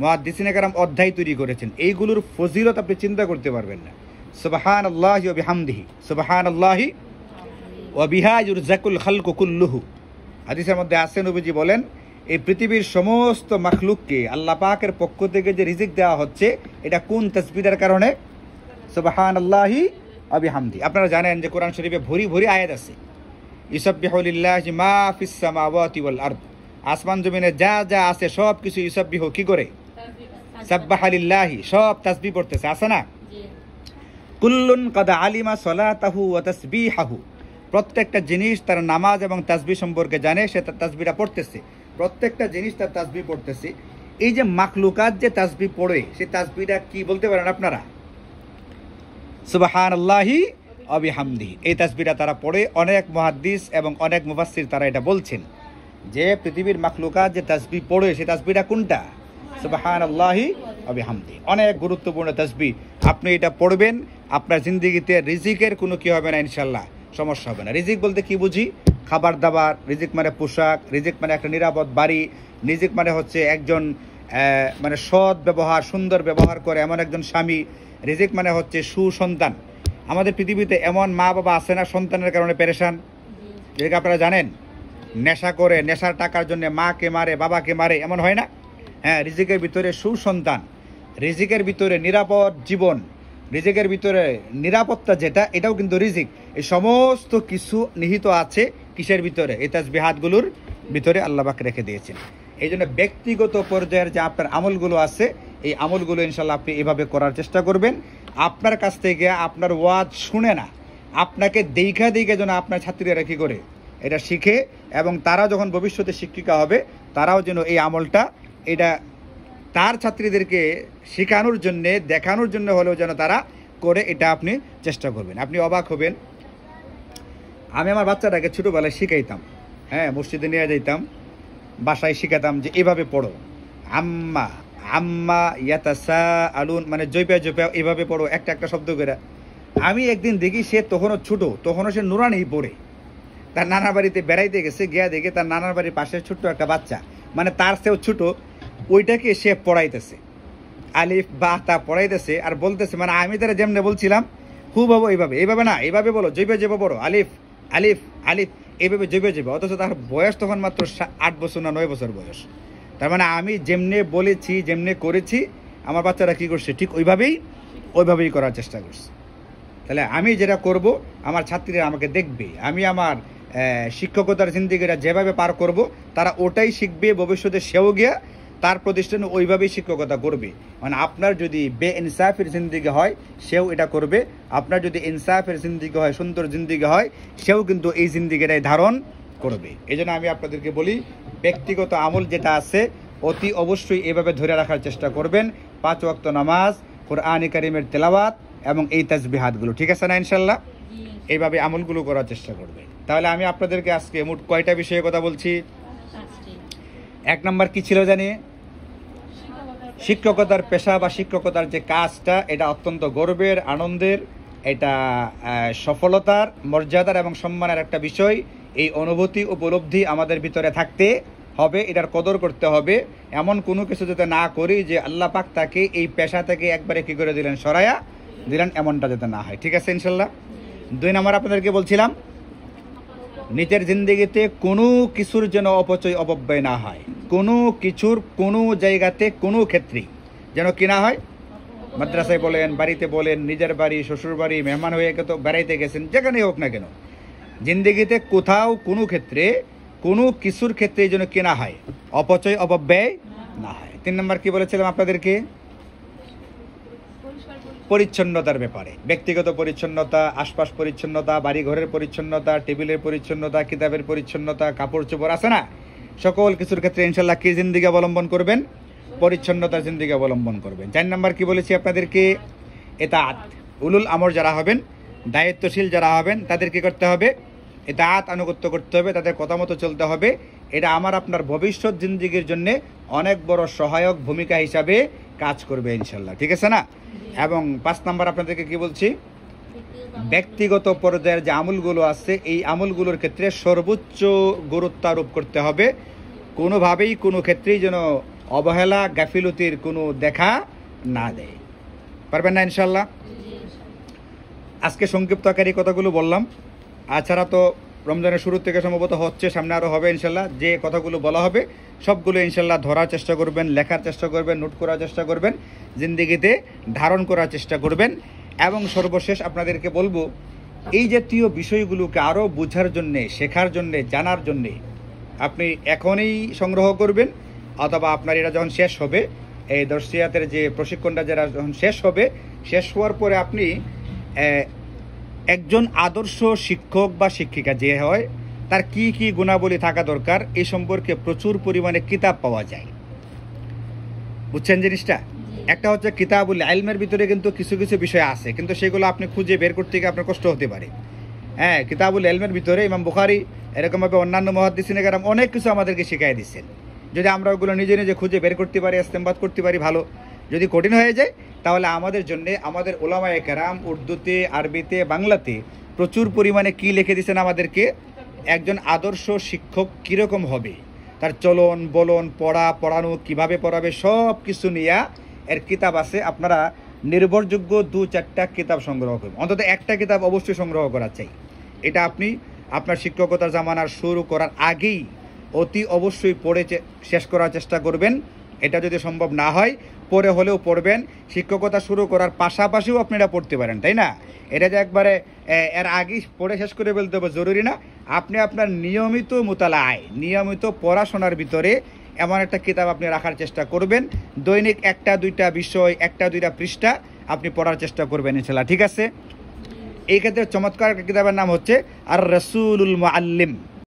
[SPEAKER 1] মুহাদ্দিসিনে কেরাম অধ্যায় তৈরি করেছেন। এইগুলোর ফজিলত আপনি চিন্তা করতে পারবেন না। সুবহানাল্লাহি ওয়া বিহামদিহি, সুবহানাল্লাহি ওয়া বিহা ইউরযাকুল খালকু কুল্লুহু। হাদিসের মধ্যে আছে নবীজি বলেন এই পৃথিবীর সমস্ত মাখলুককে আল্লাহ পাকের পক্ষ থেকে যে রিজিক দেওয়া হচ্ছে, এটা কোন তাসবিহের কারণে? সুবহানাল্লাহি ওয়া বিহামদিহি। আপনারা জানেন যে কোরআন শরীফে ভরি ভরি আয়াত আছে, ইউসাব্বিহু লিল্লাহি মা ফিস সামাওয়াতি ওয়াল আরদ। আসমান জমিনে যা যা আছে সব কিছু ইউসাব্বিহু কি করে? সাব্বাহা লিল্লাহি, সব তাসবিহ পড়তেছে, আছে না? কুল্লুন কাদ আলিমা সালাতাহু ওয়া তাসবিহাহু। প্রত্যেকটা জিনিস তার নামাজ এবং তাসবিহ সম্পর্কে জানে, সে তার তাসবিহটা পড়তেছে। প্রত্যেকটা জিনিস তার তাসবিহ পড়তেছে। এই যে মাখলুকাত যে তাসবিহ পড়ে, সেই তাসবিহটা কি বলতে পারেন আপনারা? সুবহানাল্লাহি ওয়া বিহামদিহি। এই তাসবিহটা তারা পড়ে। অনেক মুহাদ্দিস এবং অনেক মুফাসসির তারা এটা বলছেন যে পৃথিবীর মাখলুকাত যে তাসবিহ পড়ে, সেই তাসবিহটা কোনটা? সুবহানাল্লাহি ওয়া বিহামদিহি। অনেক গুরুত্বপূর্ণ তাসবিহ। আপনি এটা পড়বেন, আপনার জিন্দেগিতে রিজিকের কোনো কি হবে না ইনশাল্লাহ, সমস্যা হবে না। রিজিক বলতে কি বুঝি? খাবার দাবার, রিজিক মানে পোশাক, রিজিক মানে একটা নিরাপদ বাড়ি, রিজিক মানে হচ্ছে একজন মানে সৎ ব্যবহার, সুন্দর ব্যবহার করে এমন একজন স্বামী, রিজিক মানে হচ্ছে সুসন্তান। আমাদের পৃথিবীতে এমন মা বাবা আছে না সন্তানের কারণে পেরেশান? যেটা আপনারা জানেন, নেশা করে, নেশার টাকার জন্য মাকে মারে, বাবাকে মারে, এমন হয় না? হ্যাঁ, রিজিকের ভিতরে সুসন্তান, রিজিকের ভিতরে নিরাপদ জীবন, রিজিকের ভিতরে নিরাপত্তা যেটা, এটাও কিন্তু রিজিক। এই সমস্ত কিছু নিহিত আছে কিসের ভিতরে? এই তাসবিহাতগুলোর ভিতরে আল্লাহ পাক রেখে দিয়েছেন। এই জন্য ব্যক্তিগত পর্যায়ের যে আপনার আমলগুলো আছে, এই আমলগুলো ইনশাল্লাহ আপনি এভাবে করার চেষ্টা করবেন। আপনার কাছ থেকে আপনার ওয়াজ শুনে না, আপনাকে দেখা যেন আপনার ছাত্রীরা কি করে এটা শিখে, এবং তারা যখন ভবিষ্যতে শিক্ষিকা হবে তারাও যেন এই আমলটা এটা তার ছাত্রীদেরকে শেখানোর জন্যে, দেখানোর জন্য হলেও যেন তারা করে, এটা আপনি চেষ্টা করবেন। আপনি অবাক হবেন, আমি আমার বাচ্চাটাকে ছোটোবেলায় শিখাইতাম, হ্যাঁ, মসজিদে নিয়ে যাইতাম, বাসায় শিখাতাম যে এভাবে পড়ো, আম্মা আম্মা ইয়াতাসা আলুন, মানে জৈপা এভাবে পড়ো, একটা একটা শব্দ করে। আমি একদিন দেখি সে তখনও ছোট, তখনও সে নুরানি পড়ে, তার নানার বাড়িতে বেড়াইতে গেছে, গিয়া দেখে তার নানার বাড়ির পাশে ছোট্ট একটা বাচ্চা, মানে তার চেয়েও ছোট, ওইটাকে সে পড়াইতেছে, আলিফ বা তা পড়াইতেছে আর বলতেছে, মানে আমি তারা যেমনে বলছিলাম খুব হবো এইভাবে না, এইভাবে বলো, জৈবে পড়ো, আলিফ আলিফ আলিফ, এইভাবে জৈবে। অথচ তার বয়স তখন মাত্র 8 বছর না 9 বছর বয়স। তার মানে আমি যেমনে বলেছি, যেমনে করেছি, আমার বাচ্চারা কি করছে ঠিক ওইভাবেই করার চেষ্টা করছে। তাহলে আমি যেটা করব, আমার ছাত্রীরা আমাকে দেখবে, আমি আমার শিক্ষকতার জিন্দিগিরা যেভাবে পার করব, তারা ওটাই শিখবে, ভবিষ্যতে সেও গিয়া তার প্রতিষ্ঠানে ওইভাবেই শিক্ষকতা করবে। মানে আপনার যদি বেইনসাফের জিন্দিগি হয়, সেও এটা করবে। আপনার যদি ইনসাফের জিন্দিগি হয়, সুন্দর জিন্দিগি হয়, সেও কিন্তু এই জিন্দিগিটাই ধারণ করবে। এই জন্য আমি আপনাদেরকে বলি, ব্যক্তিগত আমল যেটা আছে অতি অবশ্যই এভাবে ধরে রাখার চেষ্টা করবেন। 5 ওয়াক্ত নামাজ, কোরআনে কারিমের তেলাওয়াত এবং এই তাসবিহাতগুলো, ঠিক আছে না ইনশাল্লাহ? এইভাবে আমলগুলো করার চেষ্টা করবে। তাহলে আমি আপনাদেরকে আজকে মোট কয়টা বিষয়ে কথা বলছি? 1 নম্বর কি ছিল জানি? শিক্ষকতার পেশা বা শিক্ষকতার যে কাজটা, এটা অত্যন্ত গর্বের, আনন্দের, এটা সফলতার, মর্যাদার এবং সম্মানের একটা বিষয়। এই অনুভূতি উপলব্ধি আমাদের ভিতরে থাকতে হবে, এটার কদর করতে হবে। এমন কোনো কিছু যাতে না করি যে আল্লাহ পাক তাকে এই পেশা থেকে একবারে কি করে দিলেন, সরায়া দিলেন, এমনটা যাতে না হয়, ঠিক আছে ইনশাল্লাহ? 2 নম্বর আপনাদেরকে বলছিলাম, নিজের জিন্দিগিতে কোনো কিছুর যেন অপচয় অপব্যয় না হয়, কোনো কিছুর কোনো জায়গাতে কোনো ক্ষেত্রেই যেন কি না হয়। মাদ্রাসায় বলেন, বাড়িতে বলেন, নিজের বাড়ি, শ্বশুর বাড়ি, মেহমান হয়ে তো বেড়াইতে গেছেন, যেখানেই হোক না কেন, জিন্দিগিতে কোথাও কোনো ক্ষেত্রে কোনো কিছুর ক্ষেত্রেই যেন কি না হয়, অপচয় অপব্যয় না হয়। 3 নম্বর কি বলেছিলাম আপনাদেরকে? পরিচ্ছন্নতার ব্যাপারে, ব্যক্তিগত পরিচ্ছন্নতা, আশপাশ পরিচ্ছন্নতা, বাড়ি ঘরের পরিচ্ছন্নতা, টেবিলের পরিচ্ছন্নতা, কিতাবের পরিচ্ছন্নতা, কাপড় চোপড় আছে না, সকল কিছুর ক্ষেত্রে ইনশাল্লাহ কি জিন্দিগি অবলম্বন করবেন? পরিচ্ছন্নতার জিন্দিগি অবলম্বন করবেন। 4 নম্বর কি বলেছি আপনাদেরকে? ইতাআত। উলুল আমর যারা হবেন, দায়িত্বশীল যারা হবেন, তাদের কি করতে হবে? ইতাআত, আনুগত্য করতে হবে, তাদের কথা মতো চলতে হবে। এটা আমার আপনার ভবিষ্যৎ জিন্দিগির জন্য অনেক বড় সহায়ক ভূমিকা হিসাবে কাজ করবে ইনশাল্লাহ, ঠিক আছে না? এবং 5 নম্বর আপনাদেরকে কি বলছি? ব্যক্তিগত পর্যায়ের যে আমলগুলো আছে, এই আমলগুলোর ক্ষেত্রে সর্বোচ্চ গুরুত্ব আরোপ করতে হবে। কোনোভাবেই কোনো ক্ষেত্রেই যেন অবহেলা, গাফিলতির কোনো দেখা না দেয়। পারবেন না ইনশাল্লাহ? আজকে সংক্ষিপ্ত আকারে কথাগুলো বললাম, এছাড়া তো রমজানের শুরু থেকে সম্ভবত হচ্ছে, সামনে আরও হবে ইনশাল্লাহ। যে কথাগুলো বলা হবে সবগুলো ইনশাল্লাহ ধরার চেষ্টা করবেন, লেখার চেষ্টা করবেন, নোট করার চেষ্টা করবেন, জিন্দিগিতে ধারণ করার চেষ্টা করবেন। এবং সর্বশেষ আপনাদেরকে বলবো, এই জাতীয় বিষয়গুলোকে আরও বোঝার জন্যে, শেখার জন্যে, জানার জন্যে আপনি এখনই সংগ্রহ করবেন, অথবা আপনার এটা যখন শেষ হবে, এই দর্শিয়াতের যে প্রশিক্ষণটা যারা যখন শেষ হবে, শেষ হওয়ার পরে আপনি একজন আদর্শ শিক্ষক বা শিক্ষিকা যে হয়, তার কি কি গুণাবলী থাকা দরকার, এই সম্পর্কে প্রচুর পরিমাণে কিতাব পাওয়া যায়। বুঝছেন জিনিসটা? একটা হচ্ছে কিতাবুল ইলমের ভিতরে কিন্তু কিছু কিছু বিষয় আছে, কিন্তু সেগুলো আপনি খুঁজে বের করতে গিয়ে আপনার কষ্ট হতে পারে। হ্যাঁ, কিতাবুল ইলমের ভিতরে ইমাম বুখারী এরকমভাবে অন্যান্য মুহাদ্দিসিনে কেরাম অনেক কিছু আমাদেরকে শিখাই দিচ্ছেন। যদি আমরা ওগুলো নিজে নিজে খুঁজে বের করতে পারি, ইস্তেমবাদ করতে পারি, ভালো। যদি কঠিন হয়ে যায়, তাহলে আমাদের জন্য আমাদের ওলামায়ে কেরাম উর্দুতে, আরবিতে, বাংলাতে প্রচুর পরিমাণে কি লিখে দিচ্ছেন আমাদেরকে, একজন আদর্শ শিক্ষক কীরকম হবে, তার চলন বলন, পড়ানো, কিভাবে পড়াবে, সব কিছু নিয়ে এর কিতাব আছে। আপনারা নির্ভরযোগ্য 2-4টা কিতাব সংগ্রহ করবেন, অন্তত একটা কিতাব অবশ্যই সংগ্রহ করা চাই। এটা আপনি আপনার শিক্ষকতার জামানার শুরু করার আগেই অতি অবশ্যই পড়ে শেষ করার চেষ্টা করবেন। এটা যদি সম্ভব না হয়, পরে হলেও পড়বেন, শিক্ষকতা শুরু করার পাশাপাশিও আপনি এটা পড়তে পারেন, তাই না? এটা যে একবারে এর আগেই পড়ে শেষ করে ফেলতে হবে জরুরি না। আপনি আপনার নিয়মিত মুতালায়, নিয়মিত পড়াশোনার ভিতরে এমন একটা কিতাব আপনি রাখার চেষ্টা করবেন, দৈনিক একটা দুইটা বিষয়, একটা দুইটা পৃষ্ঠা আপনি পড়ার চেষ্টা করবেন ইনশাআল্লাহ, ঠিক আছে? এই ক্ষেত্রে চমৎকার কিতাবের নাম হচ্ছে আর রাসূলুল মুআল্লিম।